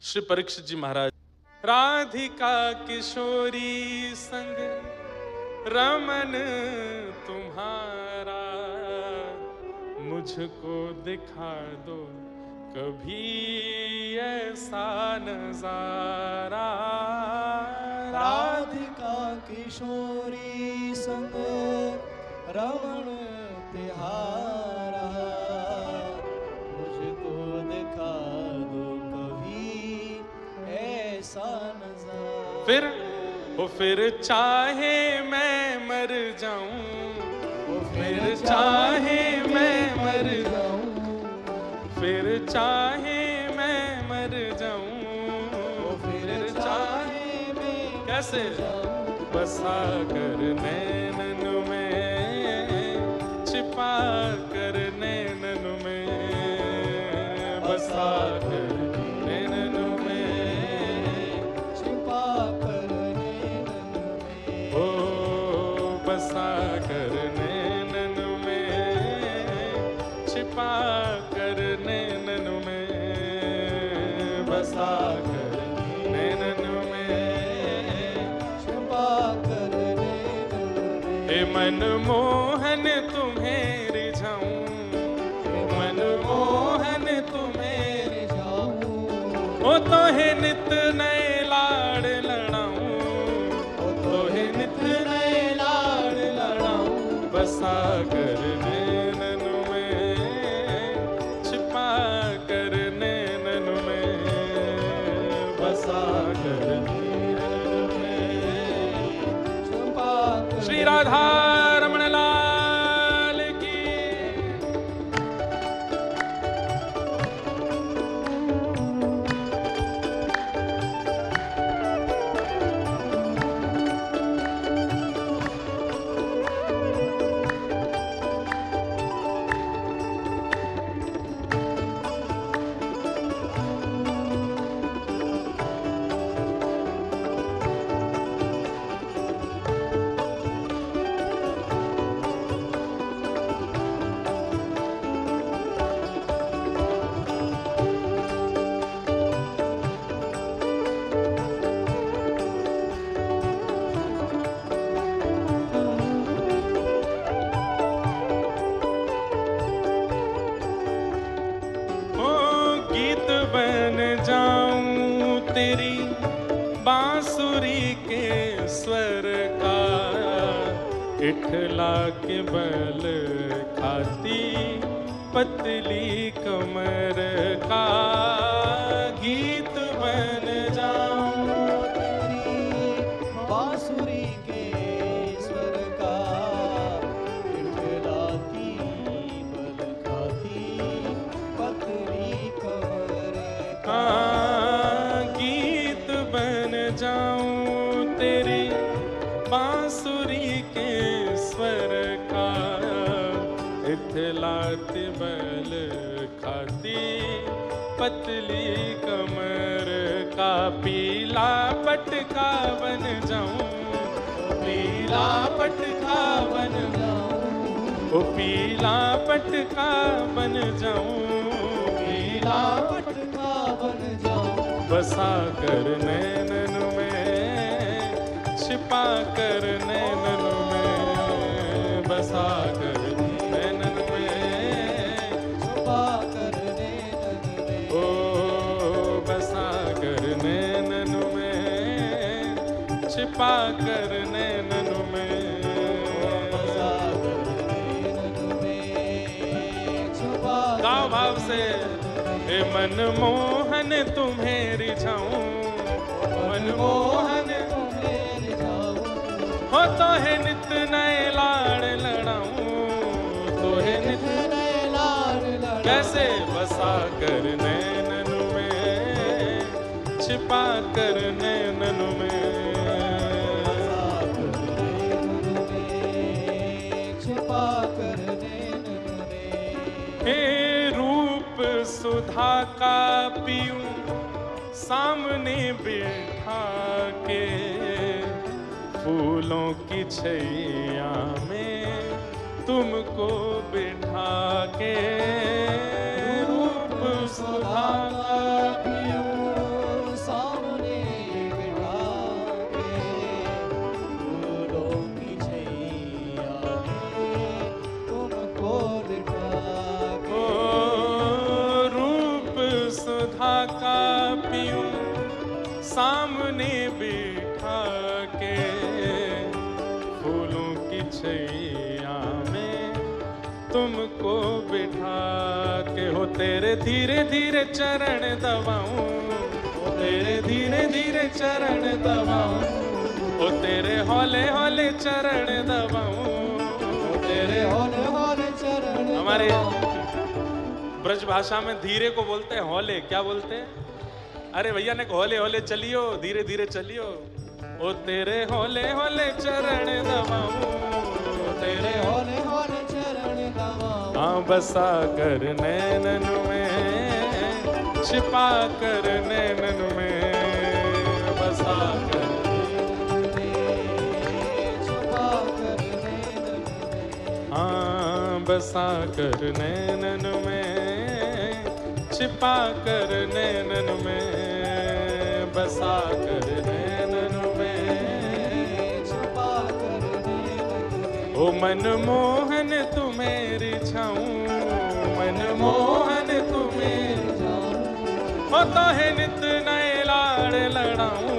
श्री परीक्षित जी महाराज, राधिका किशोरी संग रमन तुम्हारा, मुझको दिखा दो कभी ऐसा नजारा। राधिका किशोरी संग रमण तिहारा, मुझको दिखा दो कभी ऐसा नजारा। फिर चाहे मैं मर जाऊं, फिर चाहे मैं मर जाऊं, फिर चाहे मैं मर जाऊं, फिर चाहे मैं कैसे बसा कर नैनन में, छिपा कर नैनन में, बसा कर नैनन में, छिपा कर नैनन में, ओ बसा कर नैनन में, छिपा कर नैनन में, बसा कर नैनन में, छिपा कर नैनन में। ए मनमोहन तुम्हें रिझाऊं, मनमोहन तुम्हें रिझाऊं, ओ तोहे नित नए लाड़ लड़ाऊं, ओ तोहे नित नए लाड़ लड़ाऊं, बसा कर नैनन में, छिपा कर नैनन में, बसा कर नैनन में, छिपा कर। श्री राधा रमण लाल की। बन जाऊं तेरी बांसुरी के स्वर का, इठला के बल खाती पतली कमर का, गीत बन जाऊं तेरी बांसुरी के स्वर का, इठलाती बल खाती पतली कमर का। गीत बन जाऊं तेरी बांसुरी के स्वर का, इठलाती बल खाती पतली कमर का, पीला पटका बन जाऊं, पीला पटका बन जाऊं, ओ पीला पटका बन जाऊं, पीला पटका बन जाऊं, बसा कर नैनन में, छिपा कर नैनन में, बसा कर नैनन में, छुपा कर नैनन में, ओ बसा कर नैनन में, छिपा कर नैनन में, बसा कर नैनन में, छुपा गाँव भाव से। ए मनमोहन तुम्हें रिझाऊं, मनमोहन तुम्हें रिझाऊं, हो तो है नित नए लाड़ लड़ाऊं, तो है नित नए लाड़ लड़ाऊं, कैसे बसा कर नैनन में, छिपा कर नैनन में, बसा कर नैनन में, सुधा का पीऊं सामने बिठा के, फूलों की छैया में तुमको बिठा के, रूप सुधा का पीऊं सामने बिठा के, फूलों की छैया में तुमको बिठा के, रूप सुधा का पीऊं सामने बिठा के, फूलों की छैया में तुमको बिठा के, हो तेरे धीरे धीरे चरण दबाऊं, हो तेरे धीरे धीरे चरण दबाऊं, हो तेरे हौले हौले चरण दबाऊं, तेरे हौले हौले चरण हमारे ब्रज भाषा में धीरे को बोलते हैं हौले। क्या बोलते हैं? अरे भैया ने हौले हौले चलियो, धीरे धीरे चलियो। ओ तेरे हौले हौले चरण दबाऊं, तेरे हौले हौले चरण दबाऊं, हाँ बसा कर नैनन में, छिपा कर नैनन में, बसा कर छुपा कर नैनन में, हाँ बसा कर नैनन में, छिपा कर नैनन में, बसा कर नैनन में, छुपा कर नैनन में, ओ मनमोहन तुम्हें रिझाऊं, मनमोहन तुम्हें ओ तो है नित नए लाड़ लड़ाऊं,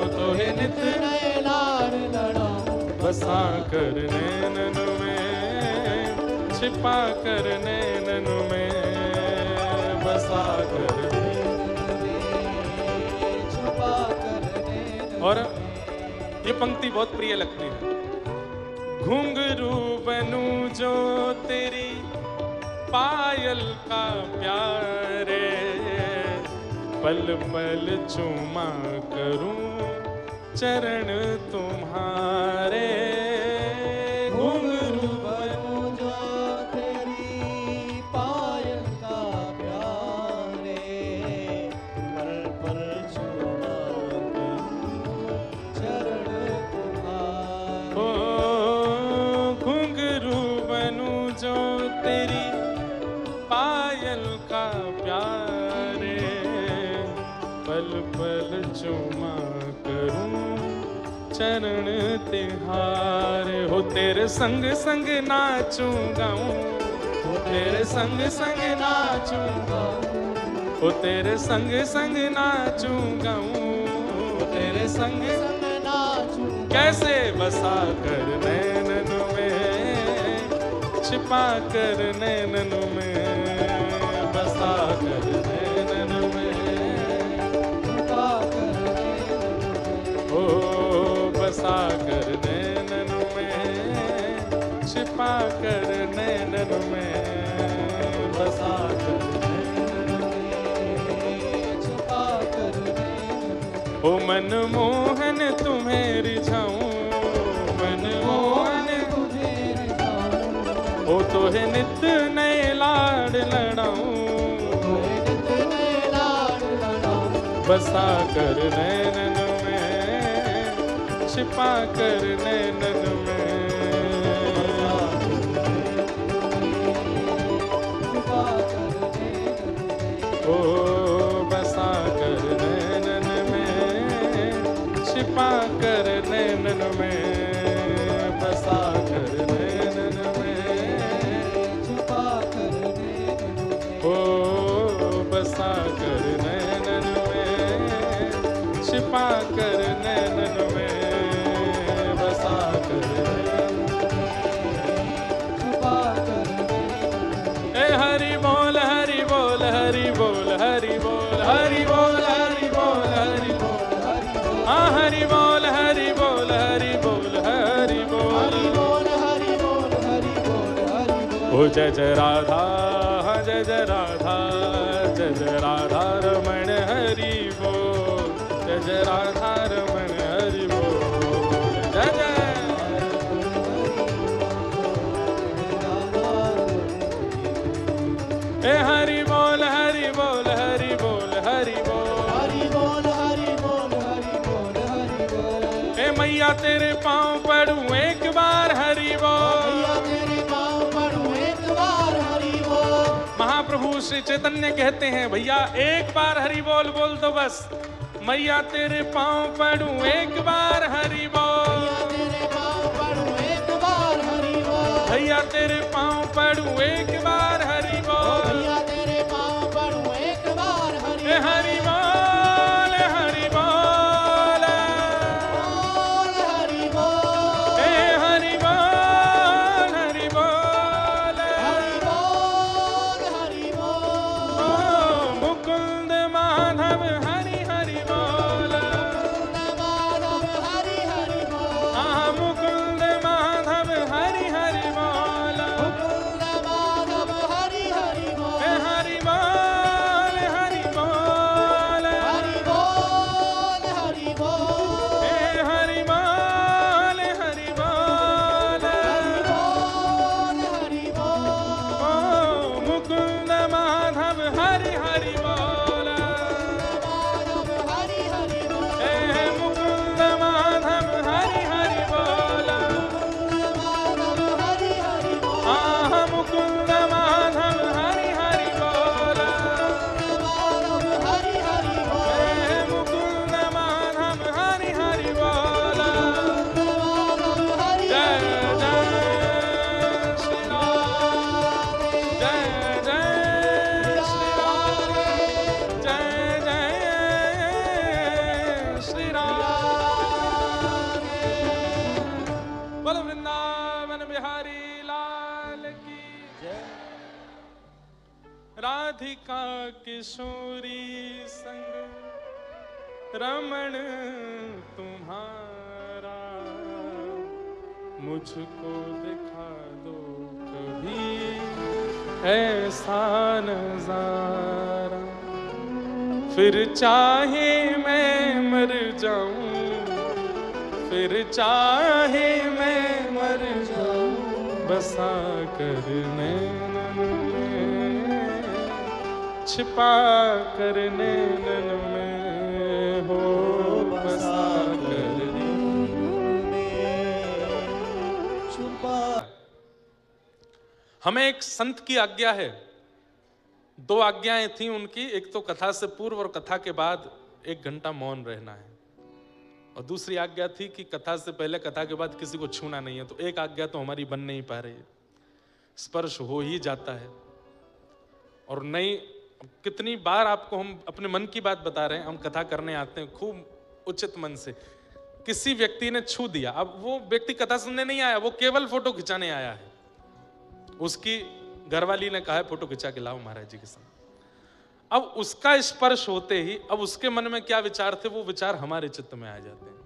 तो है नित नए लाड़ लड़ाऊं, बसा कर नैनन में, छिपा कर नैनन में, बसा कर। छुपा कर नैनन और ये पंक्ति बहुत प्रिय लगती है। घुंघरू बनूं जो तेरी पायल का प्यारे, पल पल चूमा करूं चरण तुम्हारे, घुंघरू बनूं जो तेरी पायल का प्यारे, पल पल छुपा करूं चरण तुम्हारे, ओ घुंघरू बनूं जो तेरी पायल का प्यारे, पल पल चूमा करूं चरण तिहारे, हो तेरे संग संग नाचूं गाऊं, हो तेरे संग संग नाचूं गाऊं, हो तेरे संग संग नाचूं गाऊं, तेरे संग संग नाचूं, कैसे बसा कर नैनन में, छिपा कर नैनन में, बसा कर नैनन में, छुपा कर नैनन में, ओ बसा कर नैनन में, छिपा कर नैनन में, बसा कर नैनन में, छुपा कर नैनन में, ओ मनमोहन तुम्हें रिझाऊं, मनमोहन तुझे रिझाऊं, ओ तो है नित नए लाड़ लड़ाऊं, तोहे नित नए लाड़ लड़ाऊं, बसा कर नैनन में, छिपा कर नैनन में, छुपा कर नैनन में, ओ बसा कर नैनन में, छिपा कर नैनन में, बसा कर नैनन में, छुपा कर नैनन में, ओ बसा कर नैनन में, छिपा कर नैनन में, बसा कर छुपा कर नैनन में, ए हरि बोल हरि बोल हरि बोल हरि बोल हरि बोल हरि बोल हरि बोल, हाँ हरि बोल हरि बोल हरि बोल हरि बोल, हरि बोल हरि बोल हरि बोल हरि बोल, ओ जय जय राधा जय जय राधा, जय जय राधा रमण हरि बोल, जय जय राधा रमण हरि बोल, जय जय। ए हरि बोल हरि भैया तेरे पाँव पड़ूं एक बार हरि बोल। भैया तेरे पाँव पड़ूं एक बार हरि बोल। महाप्रभु श्री चैतन्य कहते हैं भैया एक बार हरि बोल बोल दो बस। मैया तेरे पाँव पड़ूं एक बार हरि बोल। भैया तेरे पाँव पड़ूं एक बार हरि बोल। भैया तेरे पाँव पड़ूं एक बार हरि बोल। भैया तेरे पाँव पड़ूं एक बार हरि ए हरि बोल हरि बोल। हरि बोल। ए हरि बोल हरि बोल। हरि बोल हरि बोल। ओ मुकुंद माधव हरि हरि बोल। माधव हरि हरि बोल। हाँ मुकुंद माधव हरि हरि बोल। माधव हरि हरि बोल। ए हरि बोल हरि बोल। हरि बोल हरि बोल। ए हरि बोल हरि बोल। हरि बोल। ओ मुकुंद माधव हरि हरि बोल। माधव हरि हरि बोल। ए मुकुंद माधव हरि हरि बोल। माधव हरि हरि बोल। हाँ मुकुंद माधव हरि हरि बोल। माधव हरि हरि बोल। ए मुकुंद माधव हरि हरि बोल। माधव हरि जय जय श्री राम। जय जय श्री राम। जय जय श्री राम। बोलो वृंदावन बिहारी लाल की जय। राधिका किशोरी संग रमण तुम्हारा मुझको दिखा दो कभी ऐसा नजारा। फिर चाहे मैं मर जाऊं, फिर चाहे मैं मर जाऊं, बसा कर नैनन में, छिपा कर नैनन में हो, बसा कर छुपा। हमें एक संत की आज्ञा है। दो आज्ञाएं थी उनकी, एक तो कथा से पूर्व और कथा के बाद 1 घंटा मौन रहना है, और दूसरी आज्ञा थी कि कथा से पहले कथा के बाद किसी को छूना नहीं है। तो एक आज्ञा तो हमारी बन नहीं पा रही है, स्पर्श हो ही जाता है। और नहीं, कितनी बार आपको हम अपने मन की बात बता रहे हैं, हम कथा करने आते हैं खूब उचित मन से, किसी व्यक्ति ने छू दिया, अब वो व्यक्ति कथा सुनने नहीं आया, वो केवल फोटो खिंचाने आया है। उसकी घरवाली ने कहा है फोटो खिंचा के लाओ महाराज जी के साथ। अब उसका स्पर्श होते ही अब उसके मन में क्या विचार थे, वो विचार हमारे चित्त में आ जाते हैं,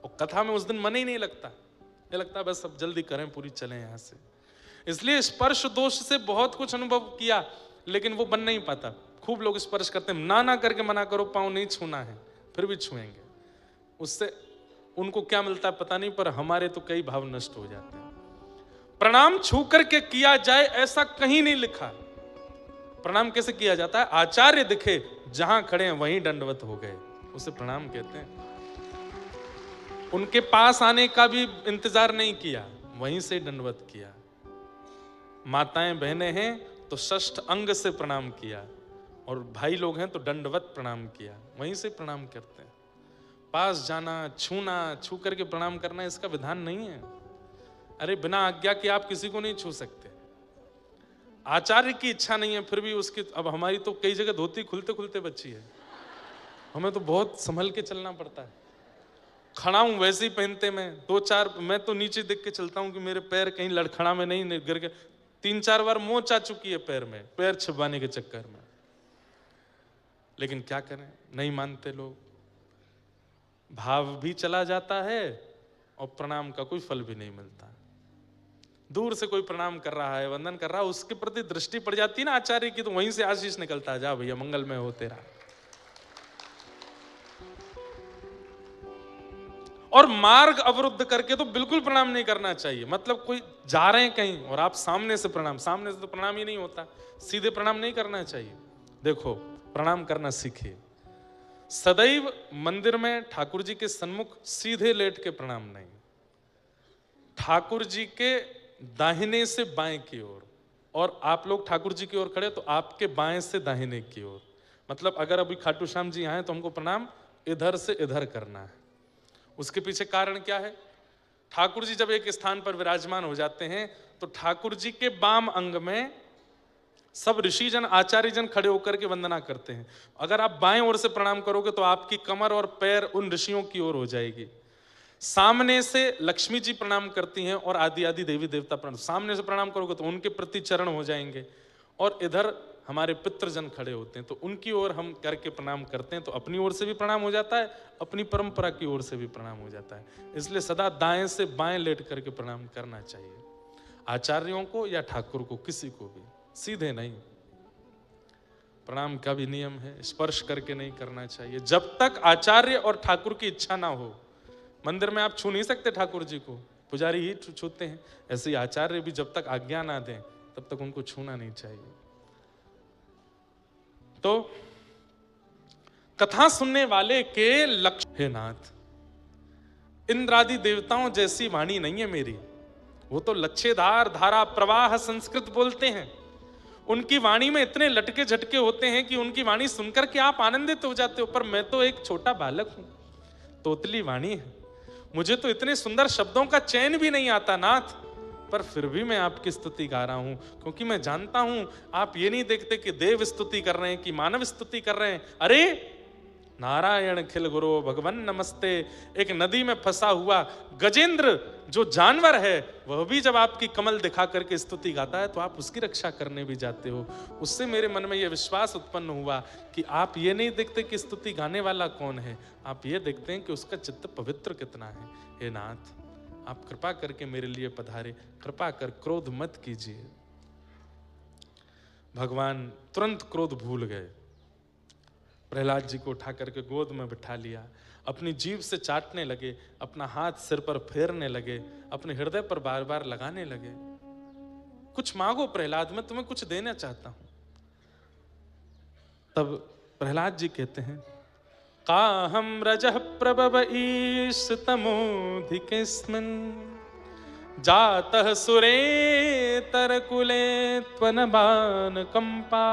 और कथा में उस दिन मन ही नहीं लगता, ये लगता है बस अब जल्दी करें, पूरी चलें यहां से। इसलिए स्पर्श दोष से बहुत कुछ अनुभव किया, लेकिन वो बन नहीं पाता। खूब लोग स्पर्श करते हैं, ना ना करके मना करो, पाँव नहीं छूना है, फिर भी छुएंगे। उससे उनको क्या मिलता है पता नहीं, पर हमारे तो कई भाव नष्ट हो जाते हैं। प्रणाम छू करके किया जाए ऐसा कहीं नहीं लिखा। प्रणाम कैसे किया जाता है? आचार्य दिखे जहां खड़े हैं वहीं दंडवत हो गए, उसे प्रणाम कहते हैं। उनके पास आने का भी इंतजार नहीं किया, वहीं से दंडवत किया। माताएं बहनें हैं तो षष्ठ अंग से प्रणाम किया, और भाई लोग हैं तो दंडवत प्रणाम किया, वहीं से प्रणाम करते हैं। पास जाना, छूना, छू करके प्रणाम करना, इसका विधान नहीं है। अरे बिना आज्ञा के आप किसी को नहीं छू सकते। आचार्य की इच्छा नहीं है, फिर भी उसकी, अब हमारी तो कई जगह धोती खुलते खुलते बच्ची है, हमें तो बहुत संभल के चलना पड़ता है। खड़ा हूं वैसे ही पहनते मैं 2-4, मैं तो नीचे देख के चलता हूं कि मेरे पैर कहीं लड़खड़ा में नहीं गिर के। 3-4 बार मोच आ चुकी है पैर में, पैर छिपाने के चक्कर में। लेकिन क्या करें, नहीं मानते लोग। भाव भी चला जाता है और प्रणाम का कोई फल भी नहीं मिलता। दूर से कोई प्रणाम कर रहा है, वंदन कर रहा है, उसके प्रति दृष्टि पड़ जाती है ना आचार्य की, तो वहीं से आशीष निकलता है, जा भैया मंगल में हो तेरा। और मार्ग अवरुद्ध करके तो बिल्कुल प्रणाम नहीं करना चाहिए। मतलब कोई जा रहे हैं कहीं और आप सामने से प्रणाम, सामने से तो प्रणाम ही नहीं होता, सीधे प्रणाम नहीं करना चाहिए। देखो, प्रणाम करना सीखिए। सदैव मंदिर में ठाकुर जी के सन्मुख सीधे लेट के प्रणाम नहीं, ठाकुर जी के दाहिने से बाएं की ओर, और आप लोग ठाकुर जी की ओर खड़े तो आपके बाएं से दाहिने की ओर। मतलब अगर अभी खाटू श्याम जी आए तो हमको प्रणाम इधर से इधर करना है। उसके पीछे कारण क्या है? ठाकुर जी जब एक स्थान पर विराजमान हो जाते हैं तो ठाकुर जी के बाम अंग में सब ऋषिजन आचार्यजन खड़े होकर के वंदना करते हैं। अगर आप बाएं ओर से प्रणाम करोगे तो आपकी कमर और पैर उन ऋषियों की ओर हो जाएगी। सामने से लक्ष्मी जी प्रणाम करती हैं और आदि आदि देवी देवता प्रणाम, सामने से प्रणाम करोगे तो उनके प्रति चरण हो जाएंगे, और इधर हमारे पितृजन खड़े होते हैं तो उनकी ओर हम करके प्रणाम करते हैं, तो अपनी ओर से भी प्रणाम हो जाता है, अपनी परंपरा की ओर से भी प्रणाम हो जाता है। इसलिए सदा दाएं से बाएं लेट करके प्रणाम करना चाहिए, आचार्यों को या ठाकुर को, किसी को भी सीधे नहीं। प्रणाम का भी नियम है, स्पर्श करके नहीं करना चाहिए। जब तक आचार्य और ठाकुर की इच्छा ना हो, मंदिर में आप छू नहीं सकते ठाकुर जी को, पुजारी ही छूते हैं, ऐसे ही आचार्य भी जब तक आज्ञा ना दें तब तक उनको छूना नहीं चाहिए। तो कथा सुनने वाले के लक्ष्य, हे नाथ, इंद्रादि देवताओं जैसी वाणी नहीं है मेरी, वो तो लच्छेदार धारा प्रवाह संस्कृत बोलते हैं। उनकी वाणी में इतने लटके झटके होते हैं कि उनकी वाणी सुनकर के आप आनंदित हो जाते हो, पर मैं तो एक छोटा बालक हूं, तोतली वाणी है, मुझे तो इतने सुंदर शब्दों का चयन भी नहीं आता नाथ, पर फिर भी मैं आपकी स्तुति गा रहा हूं, क्योंकि मैं जानता हूं आप ये नहीं देखते कि देव स्तुति कर रहे हैं कि मानव स्तुति कर रहे हैं। अरे नारायण खिल गुरु भगवन नमस्ते। एक नदी में फंसा हुआ गजेंद्र जो जानवर है, वह भी जब आपकी कमल दिखा करके स्तुति गाता है तो आप उसकी रक्षा करने भी जाते हो। उससे मेरे मन में यह विश्वास उत्पन्न हुआ कि आप ये नहीं देखते कि स्तुति गाने वाला कौन है, आप ये देखते हैं कि उसका चित्त पवित्र कितना है। हे नाथ, आप कृपा करके मेरे लिए पधारे, कृपा कर क्रोध मत कीजिए। भगवान तुरंत क्रोध भूल गए, प्रहलाद जी को उठा करके गोद में बिठा लिया, अपनी जीभ से चाटने लगे, अपना हाथ सिर पर फेरने लगे, अपने हृदय पर बार बार लगाने लगे। कुछ मांगो प्रहलाद, मैं तुम्हें कुछ देना चाहता हूं। तब प्रहलाद जी कहते हैं, काहम रजः प्रभव ईश तमोधिकेस्मिन् जातः सुरेतर कुले त्वनबान कंपा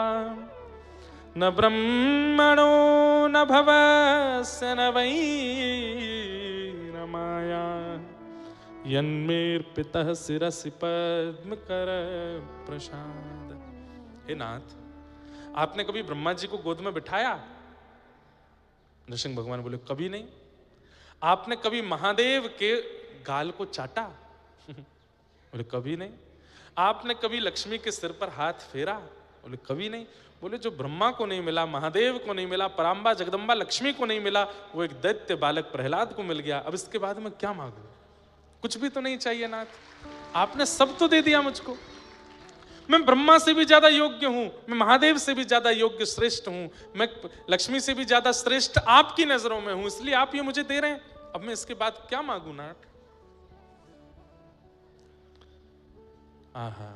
न ब्रह्मणो न भवस्य न वै न माया यन्मेर्पितः शिरसि पद्म कर प्रसाद। हे नाथ, आपने कभी ब्रह्मा जी को गोद में बिठाया? नृसिंह भगवान बोले, कभी नहीं। आपने कभी महादेव के गाल को चाटा? बोले, कभी नहीं। आपने कभी लक्ष्मी के सिर पर हाथ फेरा? बोले, कभी नहीं। बोले, जो ब्रह्मा को नहीं मिला, महादेव को नहीं मिला, पराम्बा जगदम्बा लक्ष्मी को नहीं मिला, वो एक दैत्य बालक प्रहलाद को मिल गया, अब इसके बाद मैं क्या मांगू? कुछ भी तो नहीं चाहिए नाथ, आपने सब तो दे दिया मुझको। मैं ब्रह्मा से भी ज्यादा योग्य हूं, मैं महादेव से भी ज्यादा योग्य श्रेष्ठ हूं, मैं लक्ष्मी से भी ज्यादा श्रेष्ठ आपकी नजरों में हूं, इसलिए आप ये मुझे दे रहे हैं, अब मैं इसके बाद क्या मांगू नाथ? आहा,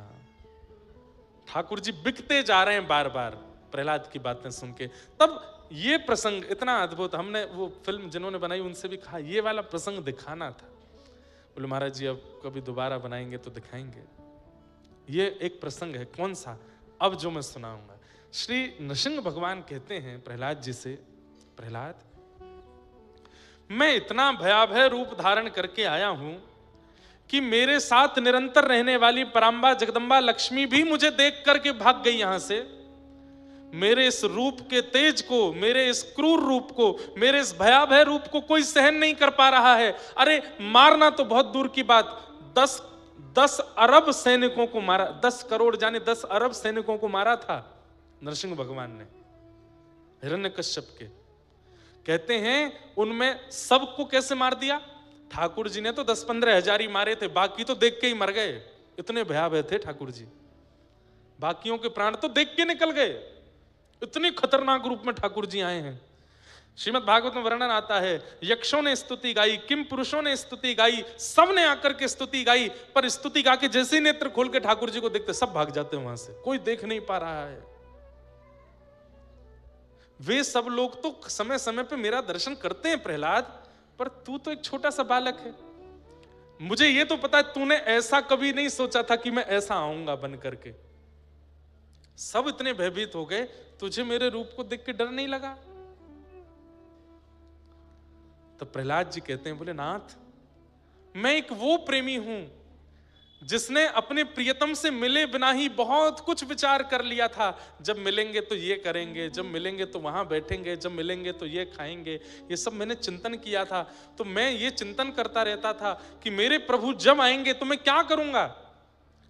ठाकुर जी बिकते जा रहे हैं बार बार प्रहलाद की बातें सुन के। तब ये प्रसंग इतना अद्भुत, हमने वो फिल्म जिन्होंने बनाई उनसे भी कहा ये वाला प्रसंग दिखाना था। बोले, महाराज जी अब कभी दोबारा बनाएंगे तो दिखाएंगे। ये एक प्रसंग है। कौन सा? अब जो मैं सुनाऊंगा। श्री नृसिंह भगवान कहते हैं प्रहलाद जी से, प्रहलाद, मैं इतना भयावह रूप धारण करके आया हूं कि मेरे साथ निरंतर रहने वाली पराम्बा जगदम्बा लक्ष्मी भी मुझे देख करके भाग गई यहां से। मेरे इस रूप के तेज को, मेरे इस क्रूर रूप को, मेरे इस भयावह रूप को कोई सहन नहीं कर पा रहा है। अरे मारना तो बहुत दूर की बात, 10 अरब सैनिकों को मारा, 10 करोड़ जाने 10 अरब सैनिकों को मारा था नरसिंह भगवान ने हिरण्यकश्यप के। कहते हैं उनमें सबको कैसे मार दिया? ठाकुर जी ने तो 10-15 हजार ही मारे थे, बाकी तो देख के ही मर गए, इतने भयावह थे ठाकुर जी। बाकियों के प्राण तो देख के निकल गए, इतने खतरनाक रूप में ठाकुर जी आए हैं। श्रीमद् भागवत में वर्णन आता है, यक्षों ने स्तुति गाई, किम पुरुषों ने स्तुति गाई, सब ने आकर के स्तुति गाई, पर स्तुति गा के जैसे ही नेत्र खोल के ठाकुर जी को देखते सब भाग जाते हैं वहां से, कोई देख नहीं पा रहा है। वे सब लोग तो समय समय पे मेरा दर्शन करते हैं प्रहलाद, पर तू तो एक छोटा सा बालक है। मुझे ये तो पता है तूने ऐसा कभी नहीं सोचा था कि मैं ऐसा आऊंगा बन करके। सब इतने भयभीत हो गए, तुझे मेरे रूप को देख के डर नहीं लगा? तो प्रहलाद जी कहते हैं, बोले नाथ, मैं एक वो प्रेमी हूं जिसने अपने प्रियतम से मिले बिना ही बहुत कुछ विचार कर लिया था। जब मिलेंगे तो ये करेंगे, जब मिलेंगे तो वहां बैठेंगे, जब मिलेंगे तो ये खाएंगे, ये सब मैंने चिंतन किया था। तो मैं ये चिंतन करता रहता था कि मेरे प्रभु जब आएंगे तो मैं क्या करूंगा।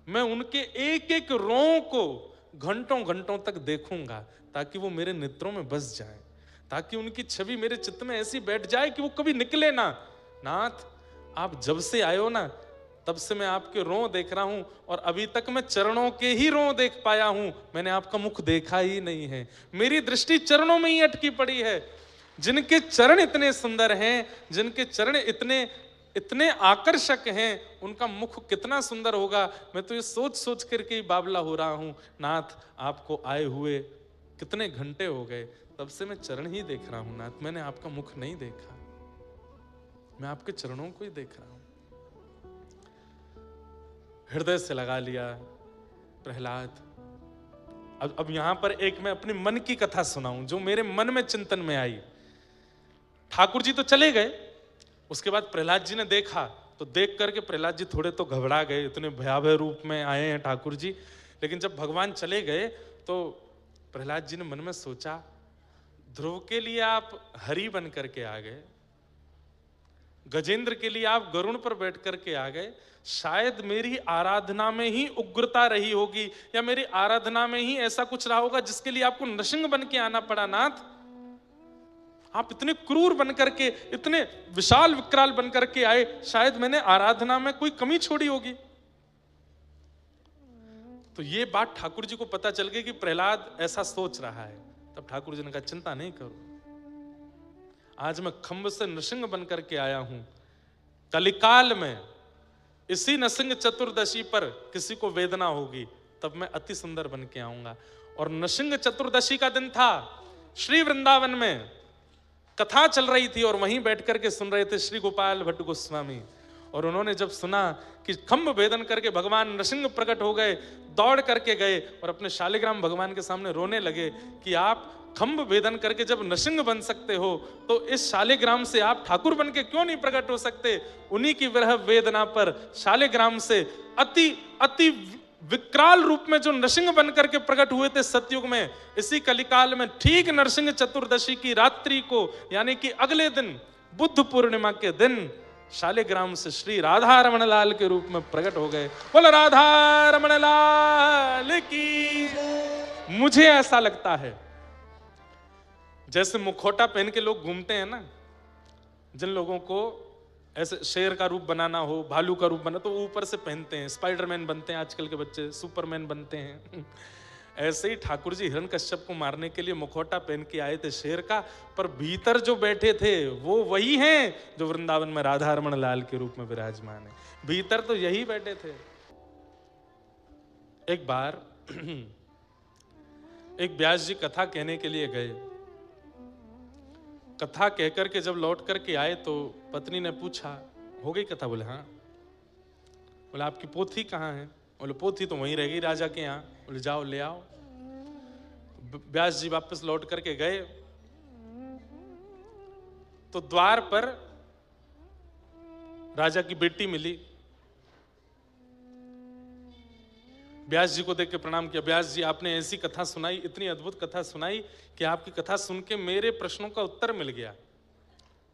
मैं उनके एक एक रों को घंटों घंटों तक देखूंगा ताकि वो मेरे नेत्रों में बस जाए, ताकि उनकी छवि मेरे चित्त में ऐसी बैठ जाए कि वो कभी निकले ना। नाथ, आप जब से आए हो ना, तब से मैं आपके रों देख रहा हूं, और अभी तक मैं चरणों के ही रों देख पाया हूं, मैंने आपका मुख देखा ही नहीं है। मेरी दृष्टि चरणों में ही अटकी पड़ी है। जिनके चरण इतने सुंदर हैं, जिनके चरण इतने इतने आकर्षक हैं, उनका मुख कितना सुंदर होगा। मैं तो ये सोच सोच करके ही बावला हो रहा हूं। नाथ, आपको आए हुए कितने घंटे हो गए, तब से मैं चरण ही देख रहा हूं नाथ, मैंने आपका मुख नहीं देखा, मैं आपके चरणों को ही देख रहा हूं। हृदय से लगा लिया प्रहलाद। अब यहां पर एक मैं अपने मन की कथा सुनाऊं जो मेरे मन में चिंतन में आई। ठाकुर जी तो चले गए, उसके बाद प्रहलाद जी ने देखा, तो देख करके प्रहलाद जी थोड़े तो घबरा गए, इतने भयावह रूप में आए हैं ठाकुर जी। लेकिन जब भगवान चले गए तो प्रहलाद जी ने मन में सोचा, ध्रुव के लिए आप हरि बन करके आ गए, गजेंद्र के लिए आप गरुण पर बैठ करके आ गए, शायद मेरी आराधना में ही उग्रता रही होगी, या मेरी आराधना में ही ऐसा कुछ रहा होगा जिसके लिए आपको नृसिंह बन के आना पड़ा। नाथ, आप इतने क्रूर बन करके, इतने विशाल विकराल बन करके आए, शायद मैंने आराधना में कोई कमी छोड़ी होगी। तो ये बात ठाकुर जी को पता चल गई कि प्रहलाद ऐसा सोच रहा है। तब ठाकुर जी ने कहा, चिंता नहीं करो, आज मैं खंभ से नृसिंह बन करके आया हूं। कलिकाल में इसी नृसिंह चतुर्दशी पर किसी को वेदना होगी, तब मैं अति सुंदर बन के आऊंगा। और नृसिंह चतुर्दशी का दिन था, श्री वृंदावन में कथा चल रही थी, और वहीं बैठ करके सुन रहे थे श्री गोपाल भट्ट गोस्वामी। और उन्होंने जब सुना कि खंभ भेदन करके भगवान नृसिंह प्रकट हो गए, दौड़ करके गए और अपने शालिग्राम भगवान के सामने रोने लगे कि आप खंभ भेदन करके जब नृसिंह बन सकते हो, तो इस शालिग्राम से आप ठाकुर बन के क्यों नहीं प्रकट हो सकते। उन्हीं की विरह वेदना पर शालिग्राम से अति अति विकराल रूप में जो नृसिंह बन करके प्रकट हुए थे सतयुग में, इसी कलिकाल में ठीक नरसिंह चतुर्दशी की रात्रि को, यानी कि अगले दिन बुद्ध पूर्णिमा के दिन, शालिग्राम से श्री राधा रमण लाल के रूप में प्रकट हो गए। बोलो राधा रमण लाल की। मुझे ऐसा लगता है जैसे मुखौटा पहन के लोग घूमते हैं ना, जिन लोगों को ऐसे शेर का रूप बनाना हो, भालू का रूप बना, तो ऊपर से पहनते हैं, स्पाइडरमैन बनते हैं आजकल के बच्चे, सुपरमैन बनते हैं। ऐसे ही ठाकुर जी हिरण्यकश्यप को मारने के लिए मुखौटा पहन के आए थे शेर का, पर भीतर जो बैठे थे वो वही हैं जो वृंदावन में राधा रमण लाल के रूप में विराजमान है। भीतर तो यही बैठे थे। एक बार एक व्यास जी कथा कहने के लिए गए। कथा कहकर के जब लौट करके आए तो पत्नी ने पूछा, हो गई कथा? बोले हाँ। बोले आपकी पोथी कहाँ है? बोले पोथी तो वहीं रह गई राजा के यहाँ। बोले जाओ ले आओ। व्यास जी वापस लौट करके गए तो द्वार पर राजा की बेटी मिली। व्यास जी को देख के प्रणाम किया। व्यास जी, आपने ऐसी कथा सुनाई, इतनी अद्भुत कथा सुनाई कि आपकी कथा सुन के मेरे प्रश्नों का उत्तर मिल गया।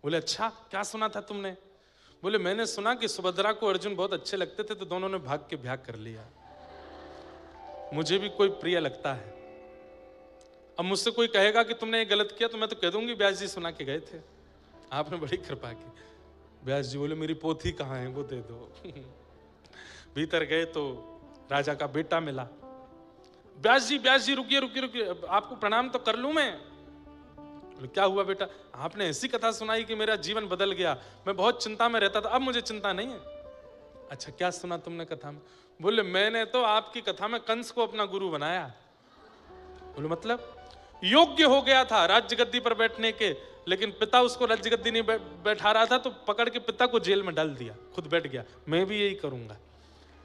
बोले अच्छा, क्या सुना था तुमने? बोले मैंने सुना कि सुभद्रा को अर्जुन बहुत अच्छे लगते थे, तो दोनों ने भाग के ब्याह कर लिया। मुझे भी कोई प्रिय लगता है। अब मुझसे कोई कहेगा कि तुमने ये गलत किया, तो मैं तो कह दूंगी व्यास जी सुना के गए थे, आपने बड़ी कृपा की। व्यास जी बोले मेरी पोथी कहाँ है, वो दे दो। भीतर गए तो राजा का बेटा मिला। व्यास जी रुकिए रुकिए रुकिए, आपको प्रणाम तो कर लूं मैं। बोले क्या हुआ बेटा? आपने ऐसी कथा सुनाई कि मेरा जीवन बदल गया, मैं बहुत चिंता में रहता था, अब मुझे चिंता नहीं है। अच्छा क्या सुना तुमने कथा में? बोले मैंने तो आपकी कथा में कंस को अपना गुरु बनाया। बोले मतलब? योग्य हो गया था राज्य गद्दी पर बैठने के, लेकिन पिता उसको राज्य गद्दी नहीं बैठा रहा था, तो पकड़ के पिता को जेल में डाल दिया, खुद बैठ गया। मैं भी यही करूंगा।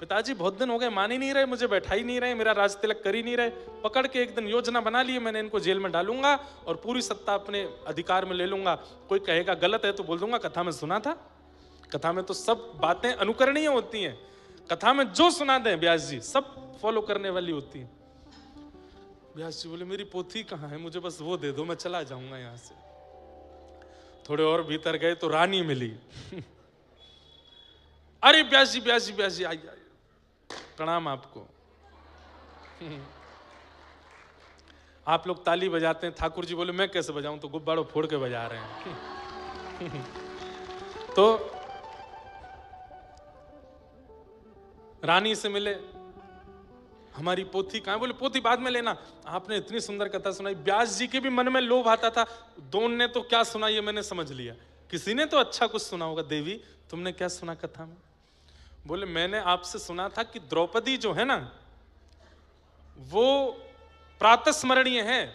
पिताजी बहुत दिन हो गए, मान ही नहीं रहे, मुझे बैठा ही नहीं रहे, मेरा राज तिलक कर ही नहीं रहे। पकड़ के एक दिन योजना बना ली, मैंने इनको जेल में डालूंगा और पूरी सत्ता अपने अधिकार में ले लूंगा। कोई कहेगा गलत है तो बोल दूंगा कथा में सुना था। कथा में तो सब बातें अनुकरणीय होती हैं, कथा में जो सुना दें व्यास जी सब फॉलो करने वाली होती है। व्यास जी बोले मेरी पोथी कहाँ है, मुझे बस वो दे दो, मैं चला जाऊंगा यहां से। थोड़े और भीतर गए तो रानी मिली। अरे व्यास जी व्यास जी व्यास जी आइए, प्रणाम आपको। आप लोग ताली बजाते हैं, ठाकुर जी बोले मैं कैसे बजाऊं, तो गुब्बारों फोड़ के बजा रहे हैं। तो रानी से मिले, हमारी पोथी कहां? बोले पोथी बाद में लेना। आपने इतनी सुंदर कथा सुनाई, व्यास जी के भी मन में लोभ आता था, दोन ने तो क्या सुना ये मैंने समझ लिया, किसी ने तो अच्छा कुछ सुना होगा। देवी तुमने क्या सुना कथा में? बोले मैंने आपसे सुना था कि द्रौपदी जो है ना वो प्रातस्मरणीय है,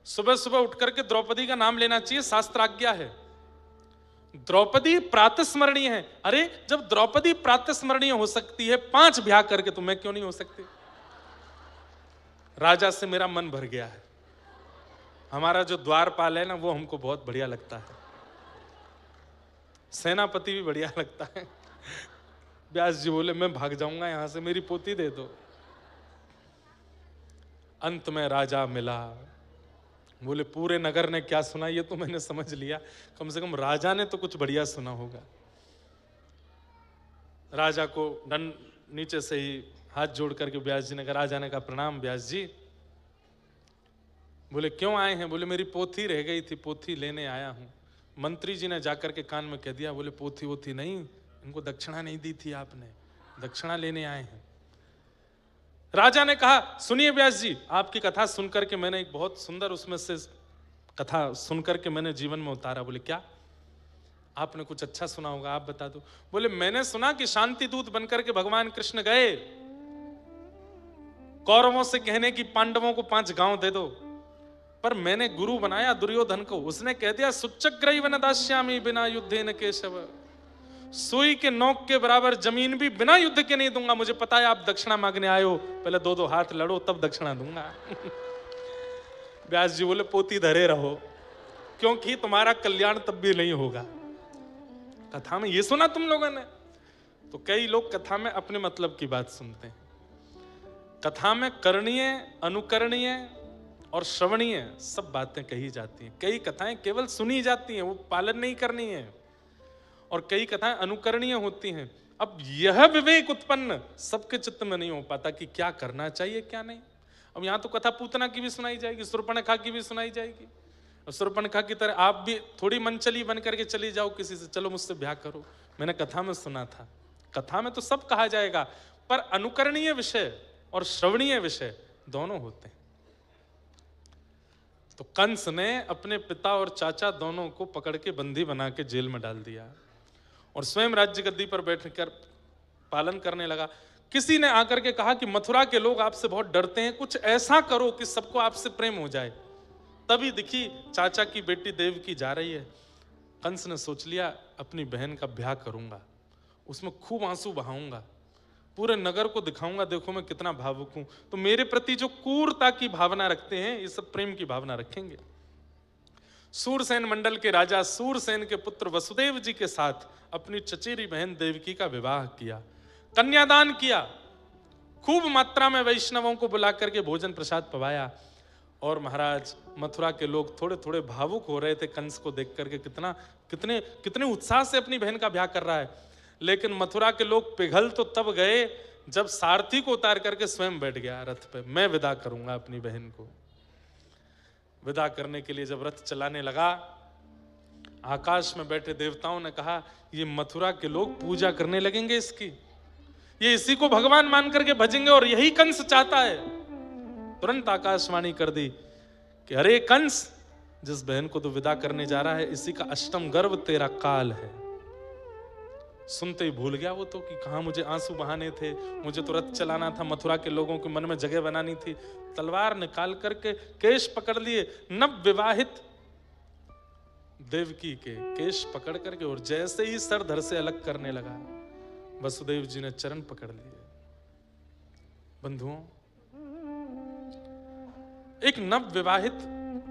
सुबह सुबह उठ करके द्रौपदी का नाम लेना चाहिए, शास्त्राज्ञा है। द्रौपदी प्रातस्मरणीय है। अरे जब द्रौपदी प्रातस्मरणीय हो सकती है 5 ब्याह करके, तो मैं क्यों नहीं हो सकती? राजा से मेरा मन भर गया है। हमारा जो द्वारपाल है ना वो हमको बहुत बढ़िया लगता है, सेनापति भी बढ़िया लगता है। व्यास जी बोले मैं भाग जाऊंगा यहां से, मेरी पोती दे दो। अंत में राजा मिला। बोले पूरे नगर ने क्या सुना ये तो मैंने समझ लिया, कम से कम राजा ने तो कुछ बढ़िया सुना होगा। राजा को दंड नीचे से ही हाथ जोड़ करके व्यास जी ने कहा, राजा ने कहा प्रणाम व्यास जी। बोले क्यों आए हैं? बोले मेरी पोथी रह गई थी, पोथी लेने आया हूं। मंत्री जी ने जाकर के कान में कह दिया। बोले पोथी वोथी नहीं, इनको दक्षिणा नहीं दी थी आपने, दक्षिणा लेने आए हैं। राजा ने कहा सुनिए व्यास जी, आपकी कथा सुनकर के मैंने एक बहुत सुंदर उसमें से कथा सुनकर के मैंने जीवन में उतारा। बोले क्या? आपने कुछ अच्छा सुना होगा, आप बता दो। बोले मैंने सुना कि शांति दूत बनकर के भगवान कृष्ण गए कौरवों से कहने की पांडवों को 5 गांव दे दो, पर मैंने गुरु बनाया दुर्योधन को, उसने कह दिया सुच्चग्रैव न दास्यामि बिना युद्धेन केशव, सुई के नोक के बराबर जमीन भी बिना युद्ध के नहीं दूंगा। मुझे पता है आप दक्षिणा मांगने आए हो, पहले 2-2 हाथ लड़ो तब दक्षिणा दूंगा। व्यास जी बोले पोती धरे रहो, क्योंकि तुम्हारा कल्याण तब भी नहीं होगा। कथा में ये सुना तुम लोगों ने? तो कई लोग कथा में अपने मतलब की बात सुनते हैं। कथा में करणीय, अनुकरणीय और श्रवणीय सब बातें कही जाती हैं। कई कथाएं केवल सुनी जाती हैं, वो पालन नहीं करनी है, और कई कथाएं अनुकरणीय होती हैं। अब यह विवेक उत्पन्न सबके चित्त में नहीं हो पाता कि क्या करना चाहिए क्या नहीं। अब यहां तो कथा पूतना की भी सुनाई जाएगी, शूर्पणखा की भी सुनाई जाएगी। और शूर्पणखा की तरह आप भी थोड़ी मनचली बन करके चली जाओ किसी से, चलो मुझसे ब्याह करो, मैंने कथा में सुना था। कथा में तो सब कहा जाएगा, पर अनुकरणीय विषय और श्रवणीय विषय दोनों होते हैं। तो कंस ने अपने पिता और चाचा दोनों को पकड़ के बंदी बना के जेल में डाल दिया और स्वयं राज्य गद्दी पर बैठकर पालन करने लगा। किसी ने आकर के कहा कि मथुरा के लोग आपसे बहुत डरते हैं, कुछ ऐसा करो कि सबको आपसे प्रेम हो जाए। तभी दिखी चाचा की बेटी देवकी जा रही है। कंस ने सोच लिया अपनी बहन का ब्याह करूंगा, उसमें खूब आंसू बहाऊंगा, पूरे नगर को दिखाऊंगा देखो मैं कितना भावुक हूं। तो मेरे प्रति जो क्रूरता की भावना रखते हैं ये सब प्रेम की भावना रखेंगे। सूरसेन मंडल के राजा सूरसेन के पुत्र वसुदेव जी के साथ अपनी चचेरी बहन देवकी का विवाह किया, कन्यादान किया, खूब मात्रा में वैष्णवों को बुला करके भोजन प्रसाद पवाया। और महाराज मथुरा के लोग थोड़े थोड़े भावुक हो रहे थे कंस को देख करके, कितने उत्साह से अपनी बहन का ब्याह कर रहा है। लेकिन मथुरा के लोग पिघल तो तब गए जब सारथी को उतार करके स्वयं बैठ गया रथ पे, मैं विदा करूंगा अपनी बहन को। विदा करने के लिए जब रथ चलाने लगा, आकाश में बैठे देवताओं ने कहा ये मथुरा के लोग पूजा करने लगेंगे इसकी, ये इसी को भगवान मान करके भजेंगे, और यही कंस चाहता है। तुरंत आकाशवाणी कर दी कि अरे कंस, जिस बहन को तू विदा करने जा रहा है इसी का अष्टम गर्भ तेरा काल है, सुनते ही भूल गया वो तो कि कहाँ मुझे आंसू बहाने थे, मुझे तो रथ चलाना था, मथुरा के लोगों के मन में जगह बनानी थी। तलवार निकाल करके केश पकड़ लिए, नव विवाहित देवकी के केश पकड़ करके, और जैसे ही सर धड़ से अलग करने लगा, वसुदेव जी ने चरण पकड़ लिए। बंधुओं, एक नव विवाहित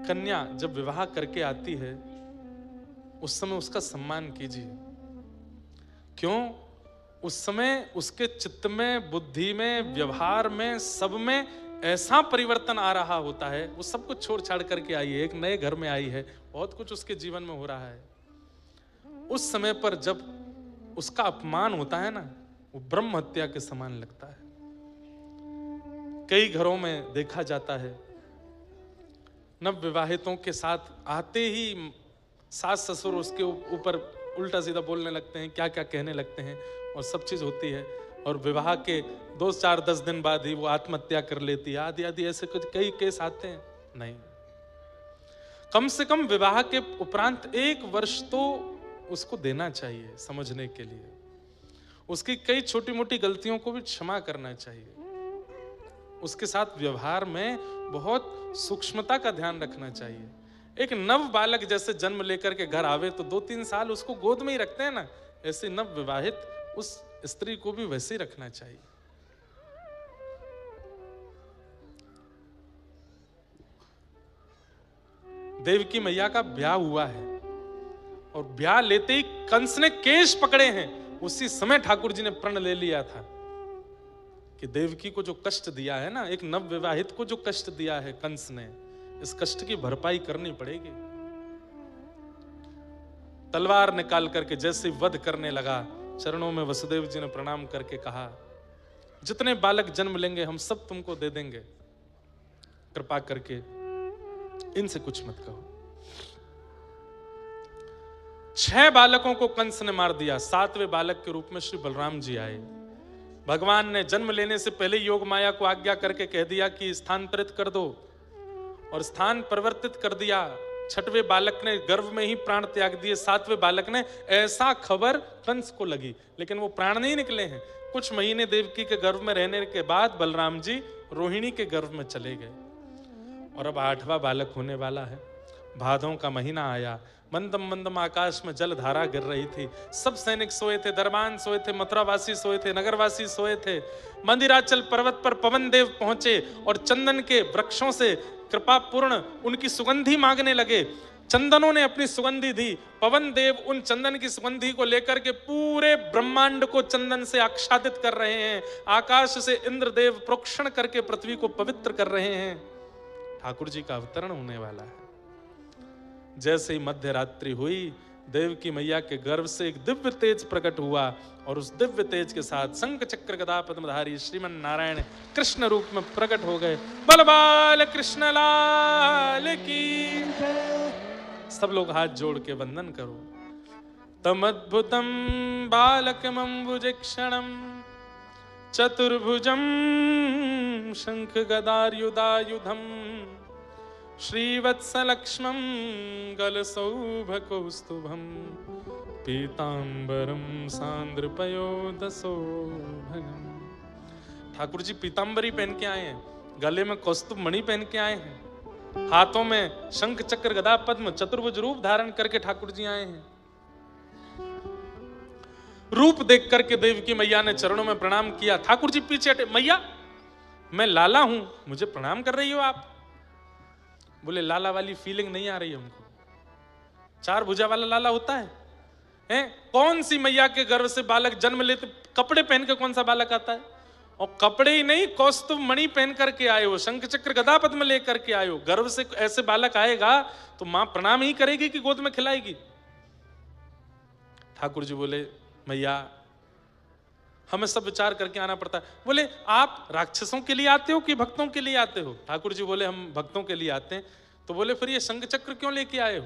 कन्या जब विवाह करके आती है, उस समय उसका सम्मान कीजिए। क्यों? उस समय उसके चित्त में, बुद्धि में, व्यवहार में, सब में ऐसा परिवर्तन आ रहा होता है। वो सब कुछ छोड़ छाड़ करके आई है, एक नए घर में आई है, बहुत कुछ उसके जीवन में हो रहा है। उस समय पर जब उसका अपमान होता है ना, वो ब्रह्म हत्या के समान लगता है। कई घरों में देखा जाता है, नव विवाहितों के साथ आते ही सास ससुर उसके ऊपर उल्टा सीधा बोलने लगते हैं, क्या क्या कहने लगते हैं, और सब चीज होती है। और विवाह के 2, 4, 10 दिन बाद ही वो आत्महत्या कर लेती है, आदि आदि ऐसे कुछ कई केस आते हैं। नहीं, कम से कम विवाह के उपरांत 1 वर्ष तो उसको देना चाहिए समझने के लिए। उसकी कई छोटी मोटी गलतियों को भी क्षमा करना चाहिए। उसके साथ व्यवहार में बहुत सूक्ष्मता का ध्यान रखना चाहिए। एक नव बालक जैसे जन्म लेकर के घर आवे तो 2-3 साल उसको गोद में ही रखते हैं ना, ऐसे नव विवाहित उस स्त्री को भी वैसे ही रखना चाहिए। देवकी मैया का ब्याह हुआ है, और ब्याह लेते ही कंस ने केश पकड़े हैं। उसी समय ठाकुर जी ने प्रण ले लिया था कि देवकी को जो कष्ट दिया है ना, एक नव विवाहित को जो कष्ट दिया है कंस ने, इस कष्ट की भरपाई करनी पड़ेगी। तलवार निकाल करके जैसे वध करने लगा, चरणों में वसुदेव जी ने प्रणाम करके कहा, जितने बालक जन्म लेंगे हम सब तुमको दे देंगे, कृपा करके इनसे कुछ मत कहो। 6 बालकों को कंस ने मार दिया। 7वें बालक के रूप में श्री बलराम जी आए। भगवान ने जन्म लेने से पहले योग माया को आज्ञा करके कह दिया कि स्थानांतरित कर दो, और स्थान परिवर्तित कर दिया। 6वें बालक ने गर्भ में ही प्राण त्याग दिए। 7वें बालक ने, ऐसा खबर कंस को लगी, लेकिन वो प्राण नहीं निकले हैं। कुछ महीने देवकी के गर्भ में रहने के बाद बलराम जी रोहिणी के गर्भ में चले गए, और अब 8वां बालक होने वाला है। भादों का महीना आया, मंदम मंदम आकाश में जल धारा गिर रही थी। सब सैनिक सोए थे, दरबान सोए थे, मथुरावासी सोए थे, नगरवासी सोए थे। मंदिराचल पर्वत पर पवन देव पहुंचे और चंदन के वृक्षों से कृपा पूर्ण उनकी सुगंधी मांगने लगे। चंदनों ने अपनी सुगंधी दी, पवन देव उन चंदन की सुगंधी को लेकर के पूरे ब्रह्मांड को चंदन से आच्छादित कर रहे हैं। आकाश से इंद्रदेव प्रोक्षण करके पृथ्वी को पवित्र कर रहे हैं। ठाकुर जी का अवतरण होने वाला है। जैसे ही मध्य रात्रि हुई, देवकी मैया के गर्भ से एक दिव्य तेज प्रकट हुआ, और उस दिव्य तेज के साथ शंख चक्र गदा पद्मधारी श्रीमन नारायण कृष्ण रूप में प्रकट हो गए। बलबाल कृष्ण लाल की। सब लोग हाथ जोड़ के वंदन करो। तमद्भुतम बालकमंबुजक्षणम चतुर्भुजम शंख गदायुधायुधम श्रीवत्सलक्ष्मं गलसौभकौस्तुभं पीतांबरम सांद्रपयोदसौभगम। ठाकुर जी पीतांबरी पहन के आए हैं, गले में कौस्तुभ मणि पहन के आए हैं, हाथों में शंख चक्र गदा पद्म चतुर्भुज रूप धारण करके ठाकुर जी आए हैं। रूप देख करके देवकी मैया ने चरणों में प्रणाम किया। ठाकुर जी पीछे हटे, मैया मैं लाला हूं, मुझे प्रणाम कर रही हो आप? बोले लाला वाली फीलिंग नहीं आ रही हमको। 4 भुजा वाला लाला होता है, हैं? कौन सी मैया के गर्भ से बालक जन्म लेते, कपड़े पहन के कौन सा बालक आता है? और कपड़े ही नहीं, कौस्तुभ मणि पहन करके आए हो, शंख चक्र गदा पद्म लेकर के आए हो। गर्भ से ऐसे बालक आएगा तो मां प्रणाम ही करेगी कि गोद में खिलाएगी? ठाकुर जी बोले, मैया हमें सब विचार करके आना पड़ता है। बोले आप राक्षसों के लिए आते हो कि भक्तों के लिए आते हो? ठाकुर जी बोले हम भक्तों के लिए आते हैं। तो बोले फिर ये शंख चक्र क्यों लेके आए हो?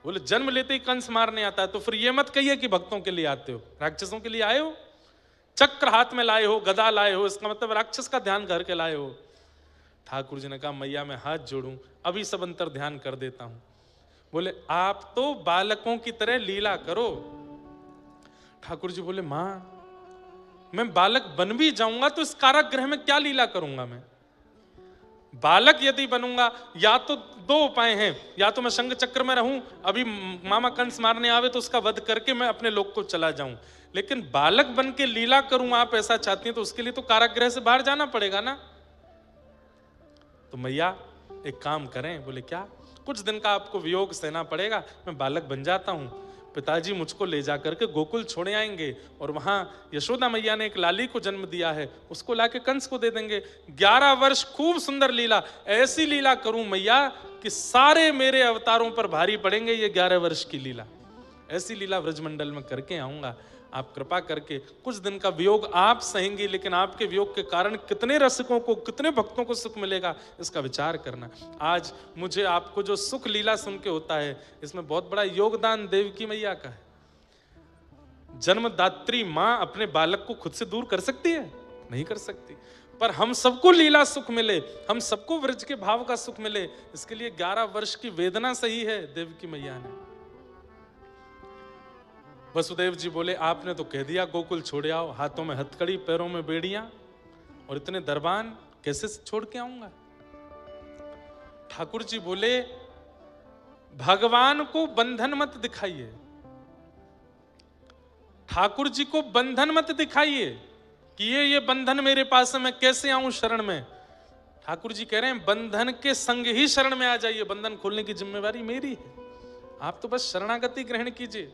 बोले जन्म लेते ही कंस मारने आता है, तो फिर ये मत कहिए कि भक्तों के लिए आते हो, राक्षसों के लिए आए हो। चक्र हाथ में लाए हो, गदा लाए हो, इसका मतलब राक्षस का ध्यान करके लाए हो। ठाकुर जी ने कहा मैया मैं हाथ जोड़ूं, अभी सब अंतर ध्यान कर देता हूं। बोले आप तो बालकों की तरह लीला करो। ठाकुर जी बोले, मां मैं बालक बन भी जाऊंगा तो इस कारागृह में क्या लीला करूंगा मैं? बालक यदि बनूंगा, या तो दो उपाय हैं, या तो मैं शंख चक्र में रहूं, अभी मामा कंस मारने आवे तो उसका वध करके मैं अपने लोक को चला जाऊं, लेकिन बालक बन के लीला करूं, आप ऐसा चाहती हैं तो उसके लिए तो कारागृह से बाहर जाना पड़ेगा ना। तो मैया एक काम करें। बोले क्या? कुछ दिन का आपको वियोग सहना पड़ेगा, मैं बालक बन जाता हूं, पिताजी मुझको ले जाकर के गोकुल छोड़े आएंगे और वहां यशोदा मैया ने एक लाली को जन्म दिया है, उसको लाके कंस को दे देंगे। 11 वर्ष खूब सुंदर लीला, ऐसी लीला करूं मैया कि सारे मेरे अवतारों पर भारी पड़ेंगे ये 11 वर्ष की लीला। ऐसी लीला व्रजमंडल में करके आऊंगा। आप कृपा करके कुछ दिन का वियोग आप सहेंगी, लेकिन आपके वियोग के कारण कितने रसिकों को, कितने भक्तों को सुख मिलेगा, इसका विचार करना। आज मुझे आपको जो सुख लीला सुन के होता है, इसमें बहुत बड़ा योगदान देवकी मैया का है। जन्मदात्री मां अपने बालक को खुद से दूर कर सकती है? नहीं कर सकती। पर हम सबको लीला सुख मिले, हम सबको व्रज के भाव का सुख मिले, इसके लिए 11 वर्ष की वेदना सही है देवकी मैया ने। वसुदेव जी बोले, आपने तो कह दिया गोकुल छोड़ आओ, हाथों में हथकड़ी, पैरों में बेड़ियां और इतने दरबान कैसे छोड़ के आऊंगा? ठाकुर जी बोले, भगवान को बंधन मत दिखाइए, ठाकुर जी को बंधन मत दिखाइए कि ये बंधन मेरे पास है, मैं कैसे आऊं शरण में। ठाकुर जी कह रहे हैं, बंधन के संग ही शरण में आ जाइए, बंधन खोलने की जिम्मेवारी मेरी है, आप तो बस शरणागति ग्रहण कीजिए।